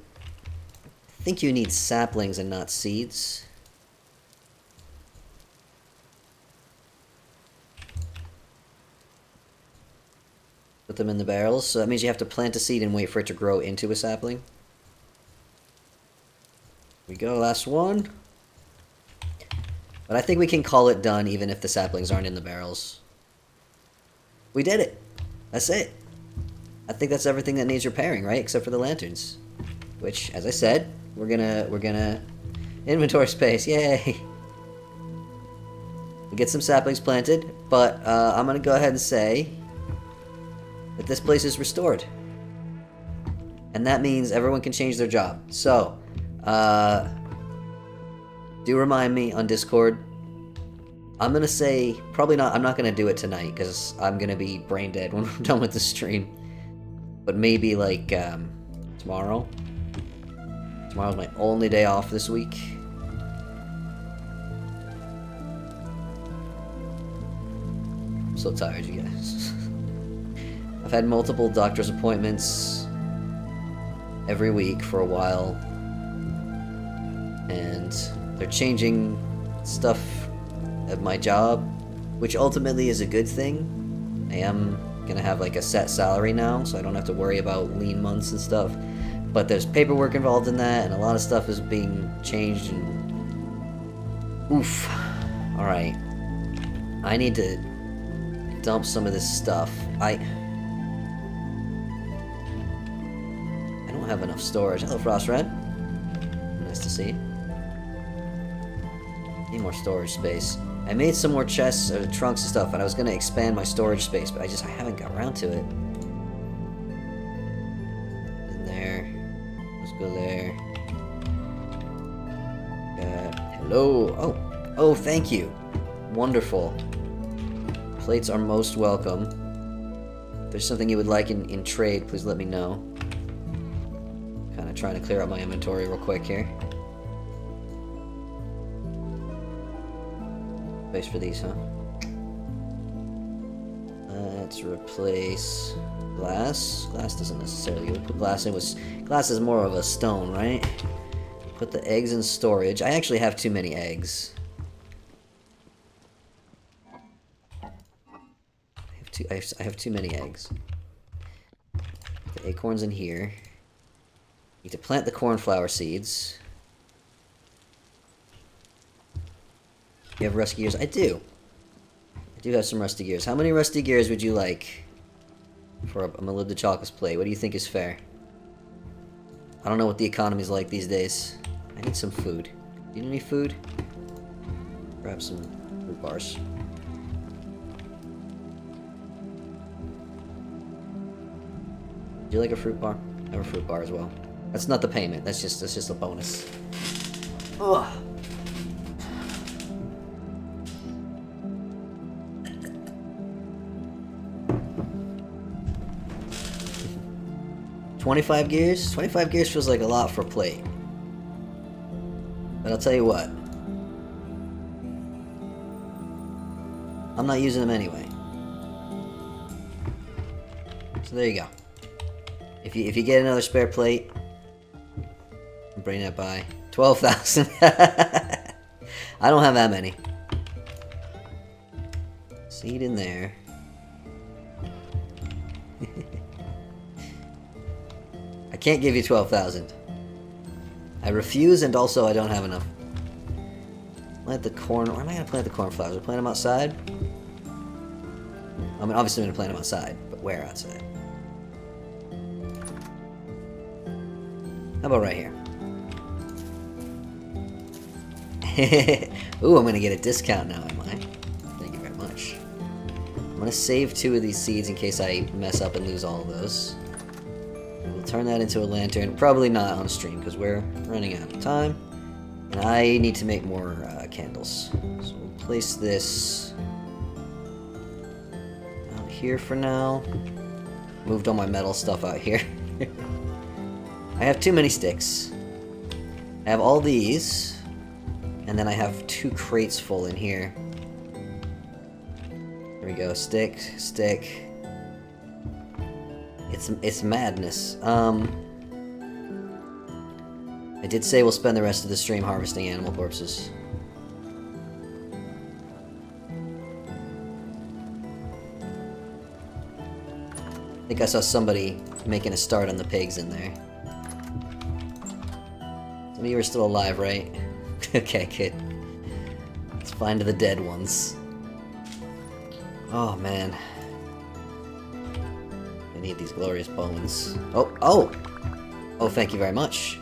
think you need saplings and not seeds. Put them in the barrels, so that means you have to plant a seed and wait for it to grow into a sapling. Here we go, last one. But I think we can call it done even if the saplings aren't in the barrels. We did it! That's it! I think that's everything that needs repairing, right? Except for the lanterns. Which, as I said, we're gonna... Inventory space, yay! We get some saplings planted, but I'm gonna go ahead and say that this place is restored. And that means everyone can change their job. So, do remind me on Discord. I'm gonna say, probably not, I'm not gonna do it tonight, because I'm gonna be brain dead when we're done with the stream. But maybe, like, tomorrow? Tomorrow's my only day off this week. I'm so tired, you guys. I've had multiple doctor's appointments every week for a while. And they're changing stuff at my job, which ultimately is a good thing. I am gonna have like a set salary now, so I don't have to worry about lean months and stuff. But there's paperwork involved in that, and a lot of stuff is being changed, and... Oof. Alright. I need to dump some of this stuff. I don't have enough storage. Hello, Frost Red. Nice to see you. Need more storage space. I made some more chests or trunks and stuff, and I was gonna expand my storage space, but I haven't got around to it. In there. Let's go there. Hello. Oh, thank you. Wonderful. Plates are most welcome. If there's something you would like in trade, please let me know. Kind of trying to clear out my inventory real quick here. Space for these, huh? Let's replace glass. Glass doesn't necessarily go. Put glass in with... Glass is more of a stone, right? Put the eggs in storage. I actually have too many eggs. I have too many eggs. Put the acorns in here. Need to plant the cornflower seeds. You have rusty gears? I do. I do have some rusty gears. How many rusty gears would you like for a Melibda Chocolate's plate? What do you think is fair? I don't know what the economy's like these days. I need some food. Do you need any food? Grab some fruit bars. Do you like a fruit bar? I have a fruit bar as well. That's not the payment. That's just a bonus. Ugh. $25 gears? 25 gears feels like a lot for a plate. But I'll tell you what. I'm not using them anyway. So there you go. If you get another spare plate, bring that by. 12,000. I don't have that many. Seed in there. I can't give you 12,000. I refuse, and also I don't have enough. Plant the corn. Where am I gonna plant the cornflowers? Plant them outside? I mean, obviously I'm gonna plant them outside, but where outside? How about right here? Ooh, I'm gonna get a discount now, am I? Thank you very much. gonna save 2 of these seeds in case I mess up and lose all of those. We'll turn that into a lantern. Probably not on stream because we're running out of time. And I need to make more candles. So we'll place this out here for now. Moved all my metal stuff out here. I have too many sticks. I have all these. And then I have 2 crates full in here. There we go. Stick, stick. It's madness. I did say we'll spend the rest of the stream harvesting animal corpses. I think I saw somebody making a start on the pigs in there. Some of you are still alive, right? Okay, good. Let's find the dead ones. Oh, man. I need these glorious bones. Oh, oh! Oh, thank you very much.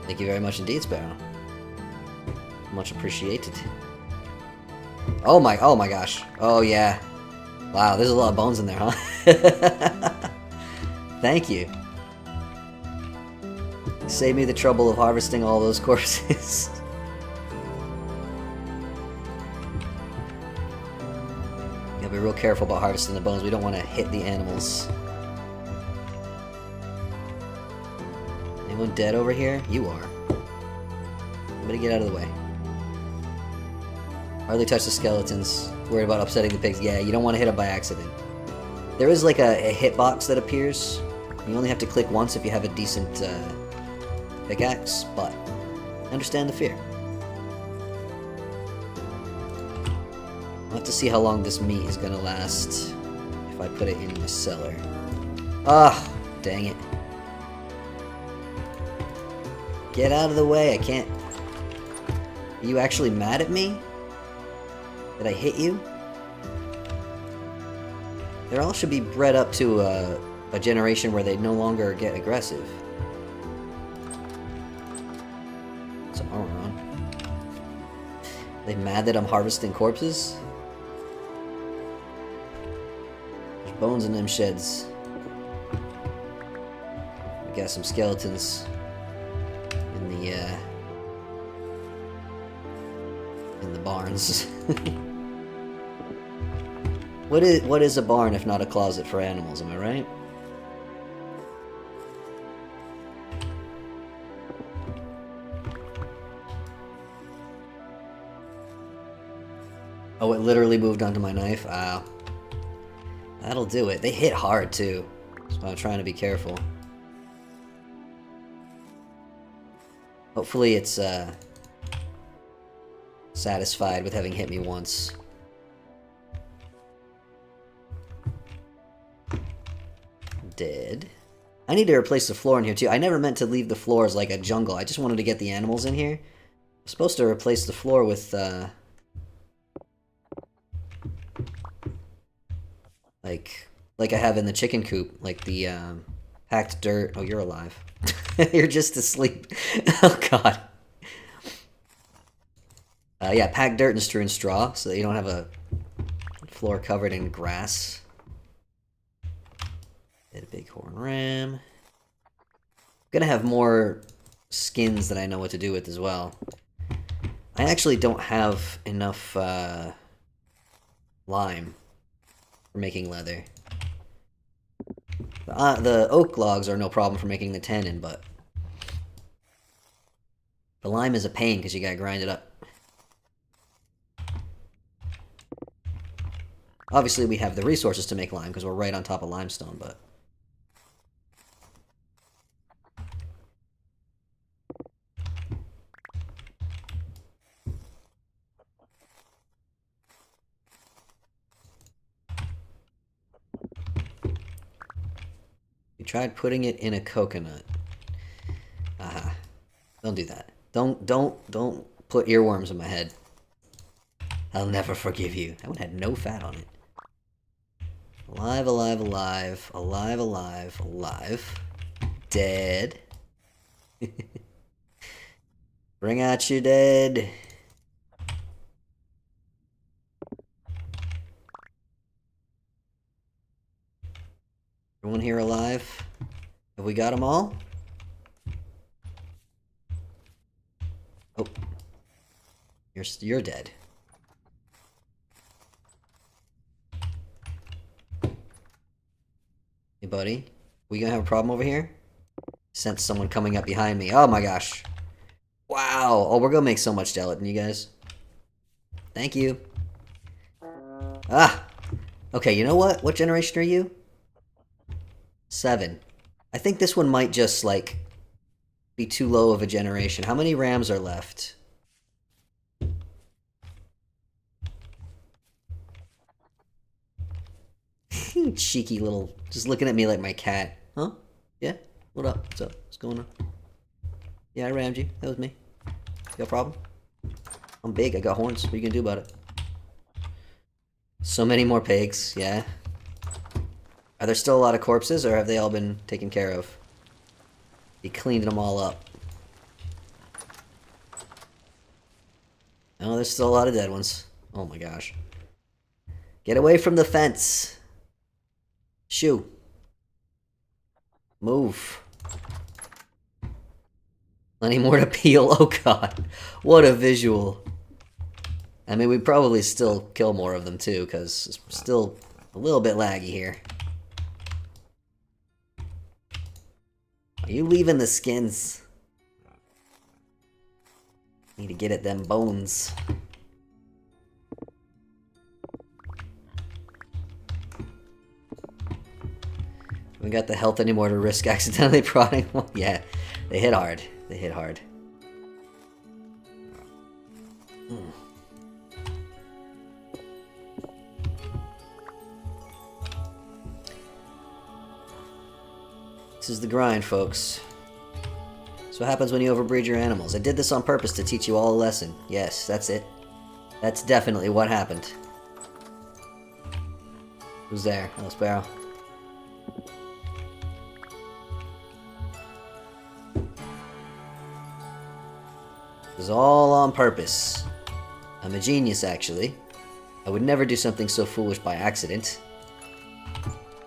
Thank you very much indeed, Sparrow. Much appreciated. Oh my gosh. Oh yeah. Wow, there's a lot of bones in there, huh? Thank you. Save me the trouble of harvesting all those corpses. Gotta be real careful about harvesting the bones. We don't want to hit the animals. Anyone dead over here? You are. Somebody get out of the way. Hardly touch the skeletons. Worried about upsetting the pigs. Yeah, you don't want to hit them by accident. There is like a hitbox that appears. You only have to click once if you have a decent pickaxe, but I understand the fear. I'll have to see how long this meat is gonna last if I put it in the cellar. Ah, dang it. Get out of the way, I can't... Are you actually mad at me? Did I hit you? They all should be bred up to a generation where they no longer get aggressive. Some armor on. Are they mad that I'm harvesting corpses? There's bones in them sheds. We got some skeletons in the barns. What is a barn if not a closet for animals, am I right? Oh, it literally moved onto my knife? Wow. That'll do it. They hit hard too. So I'm trying to be careful. Hopefully it's satisfied with having hit me once. Dead. I need to replace the floor in here too. I never meant to leave the floor as like a jungle. I just wanted to get the animals in here. I'm supposed to replace the floor with like I have in the chicken coop, like the packed dirt. Oh, you're alive. You're just asleep. Oh god. Yeah, pack dirt and strewn straw so that you don't have a floor covered in grass. Get a bighorn ram. I'm gonna have more skins that I know what to do with as well. I actually don't have enough lime for making leather. The oak logs are no problem for making the tannin, but the lime is a pain because you gotta grind it up. Obviously, we have the resources to make lime because we're right on top of limestone, but... You tried putting it in a coconut. Aha. Don't do that. Don't put earworms in my head. I'll never forgive you. That one had no fat on it. Alive, alive, alive. Alive, alive, alive. Dead. Bring out your dead. Everyone here alive? Have we got them all? Oh. You're dead. Hey, buddy. We gonna have a problem over here? Sense someone coming up behind me. Oh my gosh. Wow. Oh, we're gonna make so much gelatin, you guys. Thank you. Ah! Okay, you know what? What generation are you? 7. I think this one might just, like, be too low of a generation. How many rams are left? Cheeky little... Just looking at me like my cat. Huh? Yeah? What up? What's up? What's going on? Yeah, I rammed you. That was me. You got a problem? I'm big. I got horns. What are you gonna do about it? So many more pigs. Yeah. Are there still a lot of corpses, or have they all been taken care of? He cleaned them all up. Oh, there's still a lot of dead ones. Oh my gosh. Get away from the fence. Shoo. Move. Plenty more to peel. Oh god. What a visual. I mean, we'd probably still kill more of them too, because it's still a little bit laggy here. Are you leaving the skins? Need to get at them bones. We got the health anymore to risk accidentally prodding one. Yeah, they hit hard. They hit hard. This is the grind, folks. That's what happens when you overbreed your animals. I did this on purpose to teach you all a lesson. Yes, that's it. That's definitely what happened. Who's there? Oh, Sparrow. It was all on purpose. I'm a genius, actually. I would never do something so foolish by accident.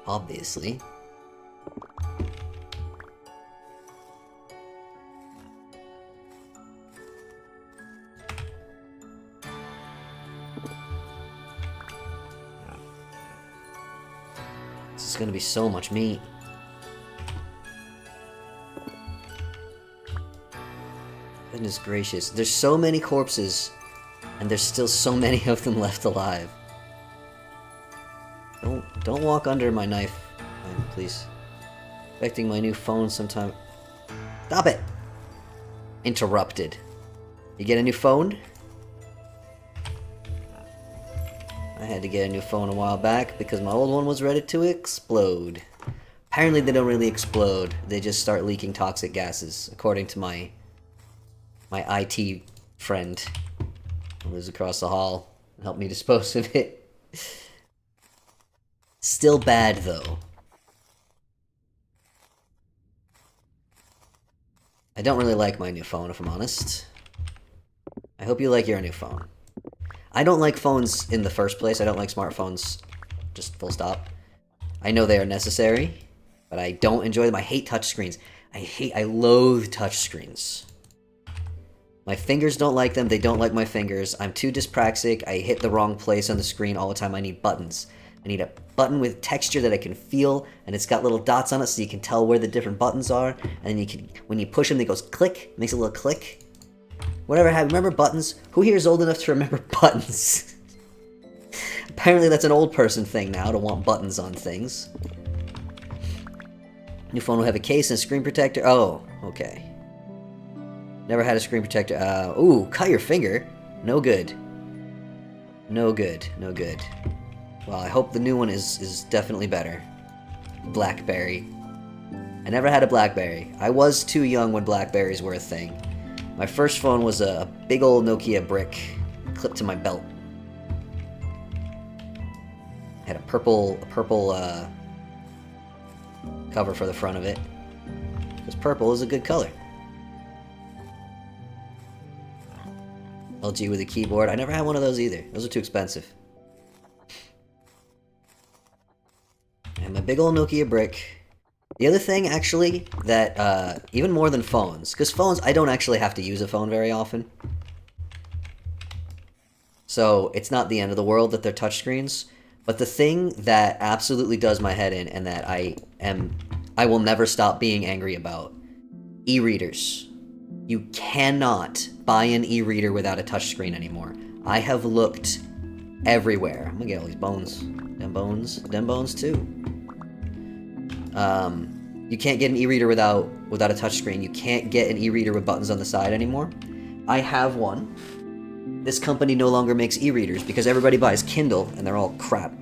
Obviously. This is gonna be so much meat. Goodness gracious. There's so many corpses, and there's still so many of them left alive. Don't walk under my knife, please. Expecting my new phone sometime. Stop it! Interrupted. You get a new phone? I had to get a new phone a while back because my old one was ready to explode. Apparently they don't really explode. They just start leaking toxic gases, according to my IT friend who lives across the hall and helped me dispose of it. Still bad, though. I don't really like my new phone, if I'm honest. I hope you like your new phone. I don't like phones in the first place. I don't like smartphones, just full stop. I know they are necessary, but I don't enjoy them. I hate touchscreens. I loathe touchscreens. My fingers don't like them, they don't like my fingers. I'm too dyspraxic, I hit the wrong place on the screen all the time. I need buttons. I need a button with texture that I can feel, and it's got little dots on it so you can tell where the different buttons are, and then you can, when you push them, it goes click, makes a little click. Whatever happened, remember buttons? Who here is old enough to remember buttons? Apparently that's an old person thing now, to want buttons on things. New phone will have a case and a screen protector. Oh, okay. Never had a screen protector. Ooh, cut your finger. No good. No good. No good. Well, I hope the new one is definitely better. Blackberry. I never had a Blackberry. I was too young when Blackberries were a thing. My first phone was a big old Nokia brick clipped to my belt. Had a purple cover for the front of it. Because purple is a good color. LG with a keyboard. I never had one of those either. Those are too expensive. I And my big old Nokia brick. The other thing, actually, that, even more than phones, because phones, I don't actually have to use a phone very often. So, it's not the end of the world that they're touchscreens. But the thing that absolutely does my head in, and that I will never stop being angry about, e-readers. You cannot buy an e-reader without a touchscreen anymore. I have looked everywhere. I'm gonna get all these bones. Them bones too. You can't get an e-reader without a touchscreen. You can't get an e-reader with buttons on the side anymore. I have one. This company no longer makes e-readers because everybody buys Kindle and they're all crap.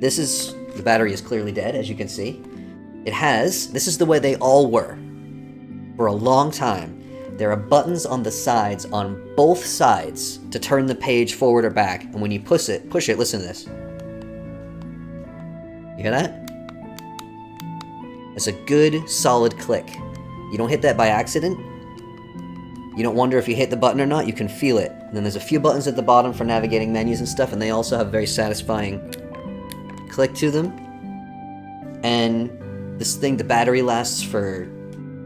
The battery is clearly dead, as you can see. This is the way they all were for a long time. There are buttons on the sides, on both sides, to turn the page forward or back. And when you push it, listen to this. You hear that? It's a good, solid click. You don't hit that by accident. You don't wonder if you hit the button or not. You can feel it. And then there's a few buttons at the bottom for navigating menus and stuff, and they also have a very satisfying click to them. And this thing, the battery lasts for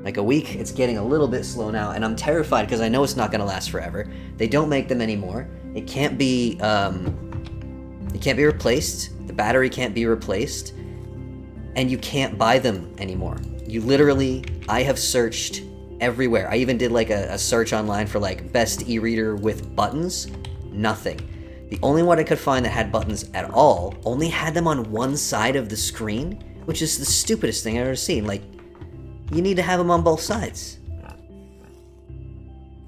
like a week. It's getting a little bit slow now, and I'm terrified because I know it's not going to last forever. They don't make them anymore. It can't be replaced. The battery can't be replaced. And you can't buy them anymore. You literally, I have searched everywhere. I even did like a search online for like best e-reader with buttons. Nothing. The only one I could find that had buttons at all only had them on one side of the screen, which is the stupidest thing I've ever seen. Like, you need to have them on both sides.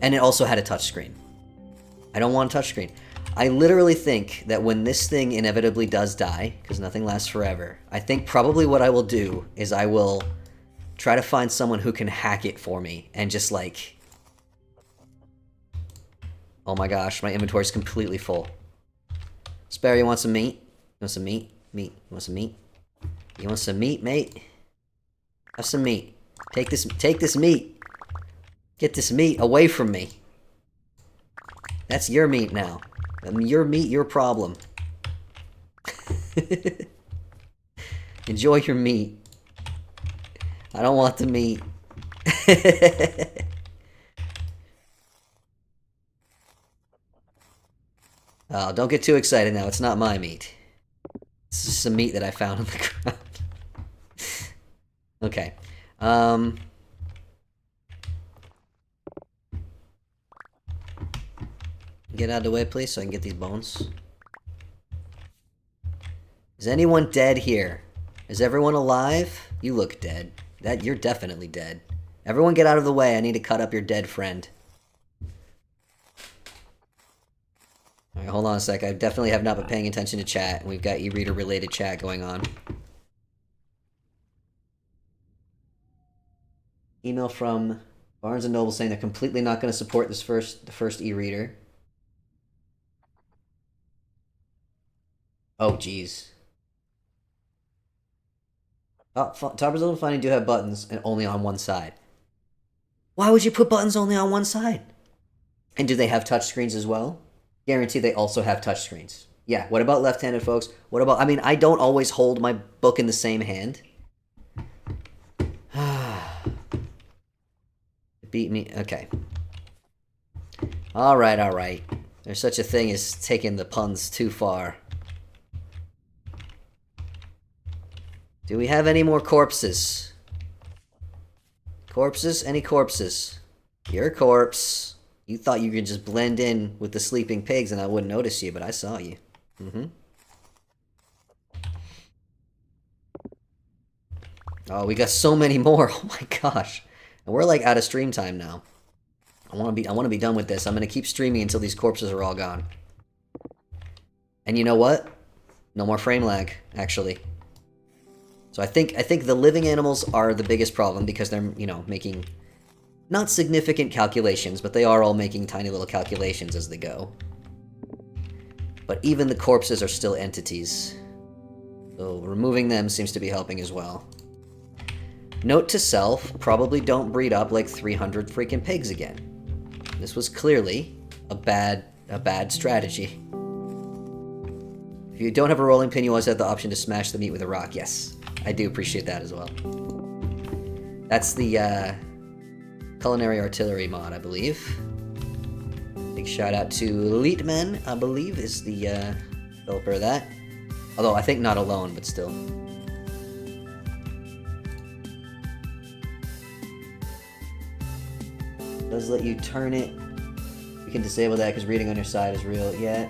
And it also had a touchscreen. I don't want a touchscreen. I literally think that when this thing inevitably does die, because nothing lasts forever, I think probably what I will do is I will try to find someone who can hack it for me and just like... Oh my gosh, my inventory's completely full. Sparrow, you want some meat? You want some meat? Meat. You want some meat? You want some meat, mate? Have some meat. Take this meat. Get this meat away from me. That's your meat now. Your meat, your problem. Enjoy your meat. I don't want the meat. Oh, don't get too excited now. It's not my meat. This is some meat that I found on the ground. Okay. Get out of the way, please, so I can get these bones. Is anyone dead here? Is everyone alive? You look dead. You're definitely dead. Everyone get out of the way. I need to cut up your dead friend. Alright, hold on a sec. I definitely have not been paying attention to chat, and we've got e-reader related chat going on. Email from Barnes & Noble saying they're completely not going to support the first e-reader. Oh, jeez. Oh, Topper's Little Funny do have buttons, and only on one side. Why would you put buttons only on one side? And do they have touchscreens as well? Guarantee they also have touchscreens. Yeah, what about left-handed folks? What about... I mean, I don't always hold my book in the same hand. Beat me. Okay. Alright. There's such a thing as taking the puns too far. Do we have any more corpses? Corpses? Any corpses? You're a corpse. You thought you could just blend in with the sleeping pigs and I wouldn't notice you, but I saw you. Oh, we got so many more. Oh my gosh. And we're like out of stream time now. I want to be done with this. I'm going to keep streaming until these corpses are all gone. And you know what? No more frame lag, actually. So I think the living animals are the biggest problem because they're, you know, making not significant calculations, but they are all making tiny little calculations as they go. But even the corpses are still entities. So removing them seems to be helping as well. Note to self, probably don't breed up like 300 freaking pigs again. This was clearly a bad strategy. If you don't have a rolling pin, you always have the option to smash the meat with a rock. Yes. I do appreciate that as well. That's the Culinary Artillery mod, I believe. Big shout out to Leetman, I believe, is the developer of that. Although I think not alone, but still. Does let you turn it. You can disable that because reading on your side is real. Yeah.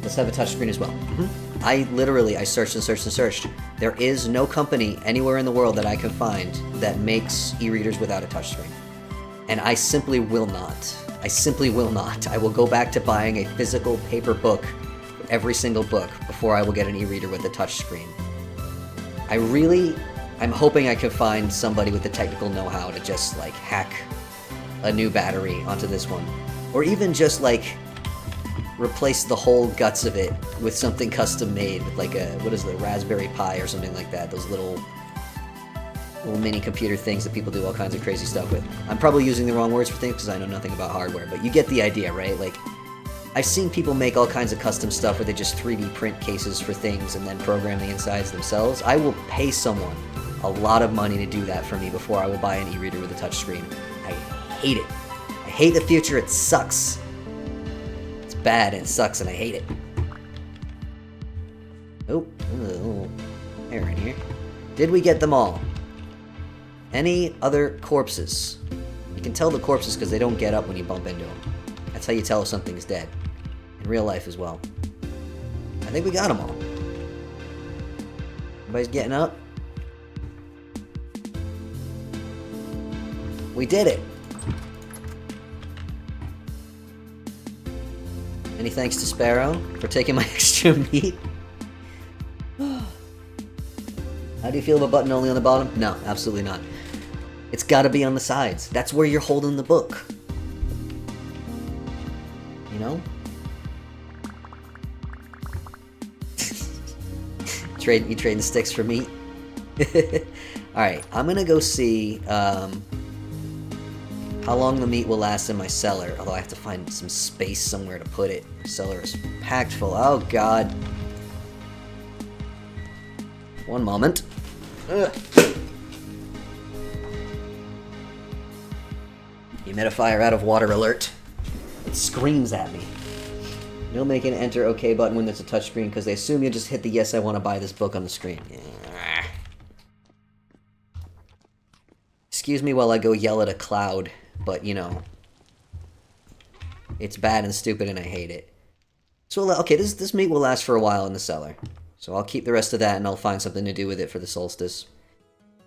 Let's have a touchscreen as well. I searched and searched and searched. There is no company anywhere in the world that I can find that makes e-readers without a touchscreen. And I simply will not. I simply will not. I will go back to buying a physical paper book for every single book before I will get an e-reader with a touchscreen. I'm hoping I can find somebody with the technical know-how to just, like, hack a new battery onto this one. Or even just, like, replace the whole guts of it with something custom made with, like, what is the Raspberry Pi or something like that. Those little mini computer things that people do all kinds of crazy stuff with. I'm probably using the wrong words for things because I know nothing about hardware, but you get the idea, right? Like, I've seen people make all kinds of custom stuff where they just 3D print cases for things and then program the insides themselves. I will pay someone a lot of money to do that for me before I will buy an e-reader with a touchscreen. I hate it. I hate the future. It sucks. It's bad and it sucks and I hate it. Oh, a little hair in here. Did we get them all? Any other corpses? You can tell the corpses because they don't get up when you bump into them. That's how you tell if something's dead. In real life as well. I think we got them all. Everybody's getting up? We did it! Many thanks to Sparrow for taking my extra meat. How do you feel about a button only on the bottom? No, absolutely not. It's gotta be on the sides. That's where you're holding the book. You know? You trading sticks for meat? Alright, I'm gonna go see how long the meat will last in my cellar. Although I have to find some space somewhere to put it. My cellar is packed full. Oh god. One moment. Ugh. Humidifier out of water alert. It screams at me. No make an enter OK button when there's a touchscreen because they assume you just hit the yes I want to buy this book on the screen. Excuse me while I go yell at a cloud, but you know. It's bad and stupid and I hate it. So, okay, this meat will last for a while in the cellar. So I'll keep the rest of that and I'll find something to do with it for the solstice.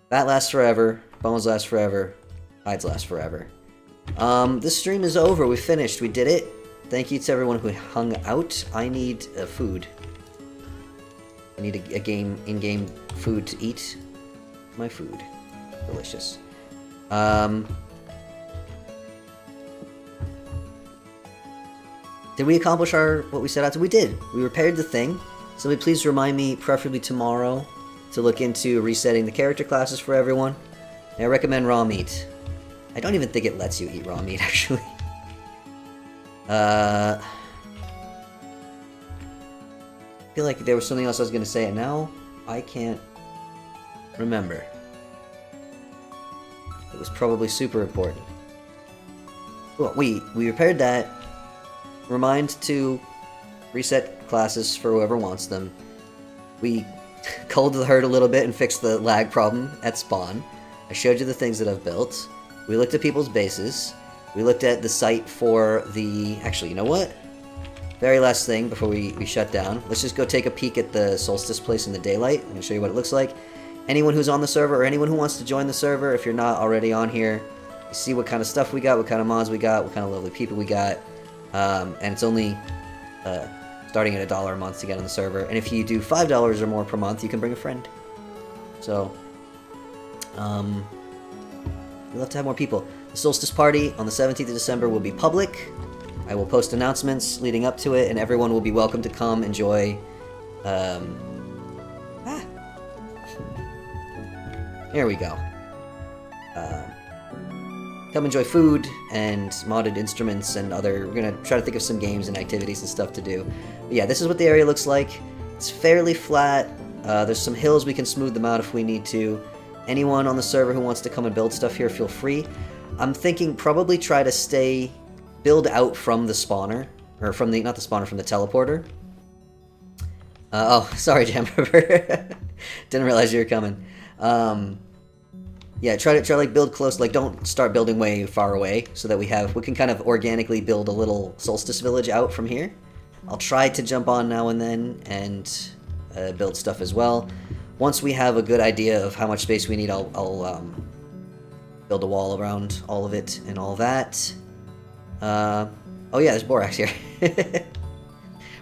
That lasts forever. Bones last forever. Hides last forever. This stream is over. We finished. We did it. Thank you to everyone who hung out. I need food. I need in-game food to eat. My food. Delicious. Did we accomplish what we set out to? We did. We repaired the thing. Somebody please remind me, preferably tomorrow, to look into resetting the character classes for everyone. And I recommend raw meat. I don't even think it lets you eat raw meat, actually. I feel like there was something else I was going to say, and now I can't remember. It was probably super important. Well, we repaired that. Remind to reset classes for whoever wants them. We culled the herd a little bit and fixed the lag problem at spawn. I showed you the things that I've built. We looked at people's bases. We looked at the site for the... Actually, you know what? Very last thing before we shut down. Let's just go take a peek at the Solstice place in the daylight. I'm going to show you what it looks like. Anyone who's on the server or anyone who wants to join the server, if you're not already on here, you see what kind of stuff we got, what kind of mods we got, what kind of lovely people we got. And it's only starting at $1 a month to get on the server. And if you do $5 or more per month, you can bring a friend. So, we'd love to have more people. The Solstice party on the 17th of December will be public. I will post announcements leading up to it, and everyone will be welcome to come enjoy. Here we go. Come enjoy food and modded instruments and other... We're gonna try to think of some games and activities and stuff to do. But yeah, this is what the area looks like. It's fairly flat. There's some hills, we can smooth them out if we need to. Anyone on the server who wants to come and build stuff here, feel free. I'm thinking probably try to build out from the spawner, or from the, not the spawner, from the teleporter. Oh, sorry, Jamriver. Didn't realize you were coming. Yeah, try to like build close, like don't start building way far away, so that we can kind of organically build a little Solstice village out from here. I'll try to jump on now and then and build stuff as well. Once we have a good idea of how much space we need, I'll build a wall around all of it and all that. Oh yeah, there's borax here.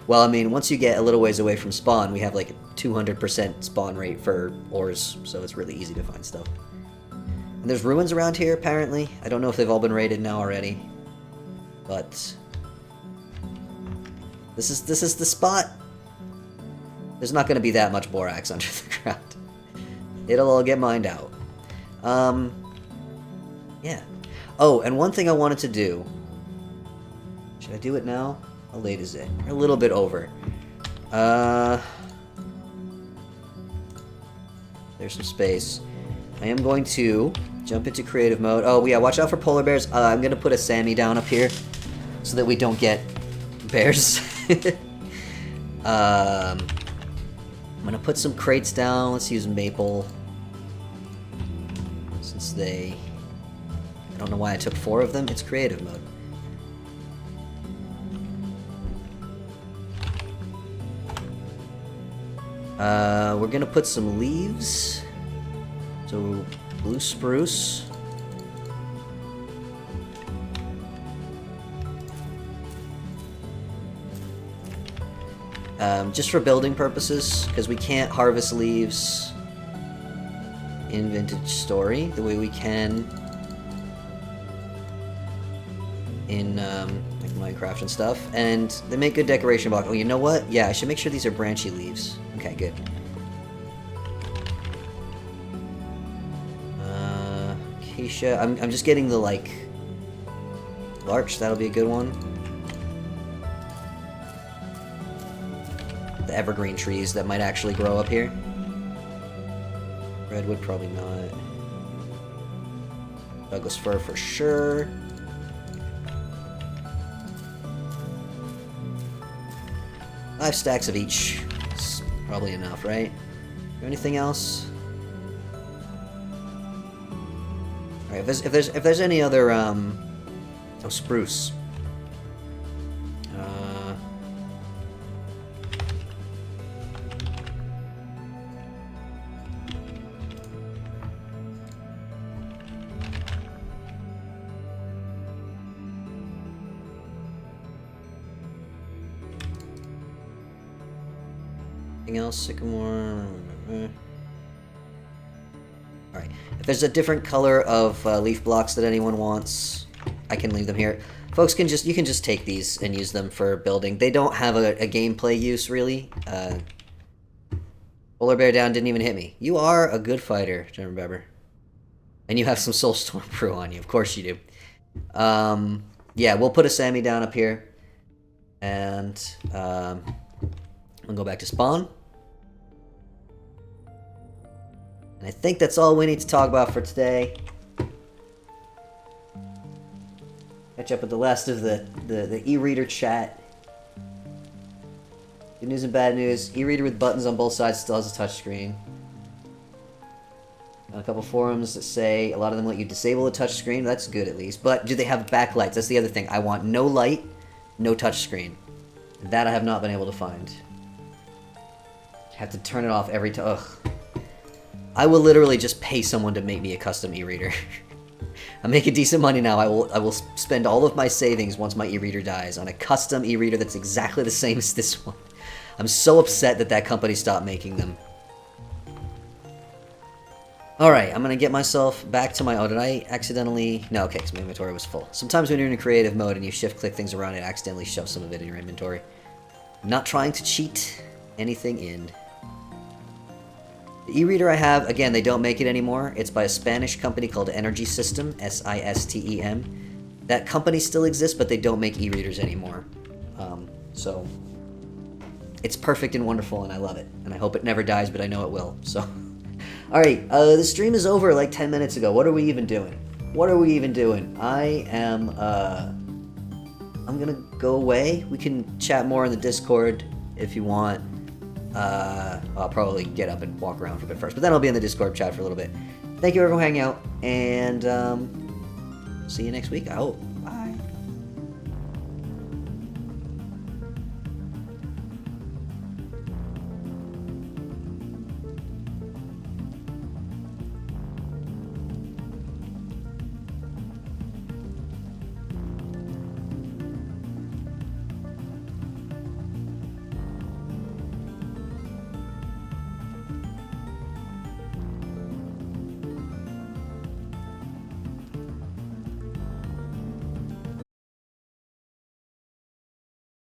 Well, I mean, once you get a little ways away from spawn, we have like a 200% spawn rate for ores, so it's really easy to find stuff. And there's ruins around here, apparently. I don't know if they've all been raided now already, but this is the spot. There's not going to be that much borax under the ground. It'll all get mined out. Yeah. Oh, and one thing I wanted to do. Should I do it now? How late is it? We're a little bit over. There's some space. I am going to jump into creative mode. Oh, yeah, watch out for polar bears. I'm going to put a Sammy down up here so that we don't get bears. I'm going to put some crates down. Let's use maple. Since I don't know why I took 4 of them. It's creative mode. We're gonna put some leaves. So, blue spruce. Just for building purposes, because we can't harvest leaves in Vintage Story the way we can in like Minecraft and stuff, and they make good decoration block. Oh, you know what? Yeah, I should make sure these are branchy leaves. Okay, good. Acacia. I'm just getting the like larch. That'll be a good one. The evergreen trees that might actually grow up here. Redwood probably not. Douglas fir for sure. 5 stacks of each is probably enough, right? Anything else? All right, if there's any other oh, spruce. Anything else? Sycamore. Alright. If there's a different color of leaf blocks that anyone wants, I can leave them here. Folks you can just take these and use them for building. They don't have a gameplay use, really. Polar bear down didn't even hit me. You are a good fighter, German Beber. And you have some Soulstorm Brew on you. Of course you do. Yeah, we'll put a Sammy down up here. And, I'll go back to spawn. And I think that's all we need to talk about for today. Catch up with the last of the e-reader chat. Good news and bad news. E-reader with buttons on both sides still has a touchscreen. A couple forums that say a lot of them let you disable the touchscreen. That's good at least. But do they have backlights? That's the other thing. I want no light, no touchscreen. That I have not been able to find. Have to turn it off every time. Ugh. I will literally just pay someone to make me a custom e-reader. I'm making decent money now. I will spend all of my savings once my e-reader dies on a custom e-reader that's exactly the same as this one. I'm so upset that that company stopped making them. Alright, I'm gonna get myself back to my... Oh, did I accidentally... No, okay, because my inventory was full. Sometimes when you're in a creative mode and you shift-click things around, it accidentally shoves some of it in your inventory. I'm not trying to cheat anything in. The e-reader I have, again, they don't make it anymore. It's by a Spanish company called Energy System, S-I-S-T-E-M. That company still exists, but they don't make e-readers anymore. So, It's perfect and wonderful, and I love it. And I hope it never dies, but I know it will. So, all right, the stream is over like 10 minutes ago. What are we even doing? What are we even doing? I'm gonna go away. We can chat more in the Discord if you want. I'll probably get up and walk around for a bit first, but then I'll be in the Discord chat for a little bit. Thank you everyone for hanging out, and see you next week, I hope.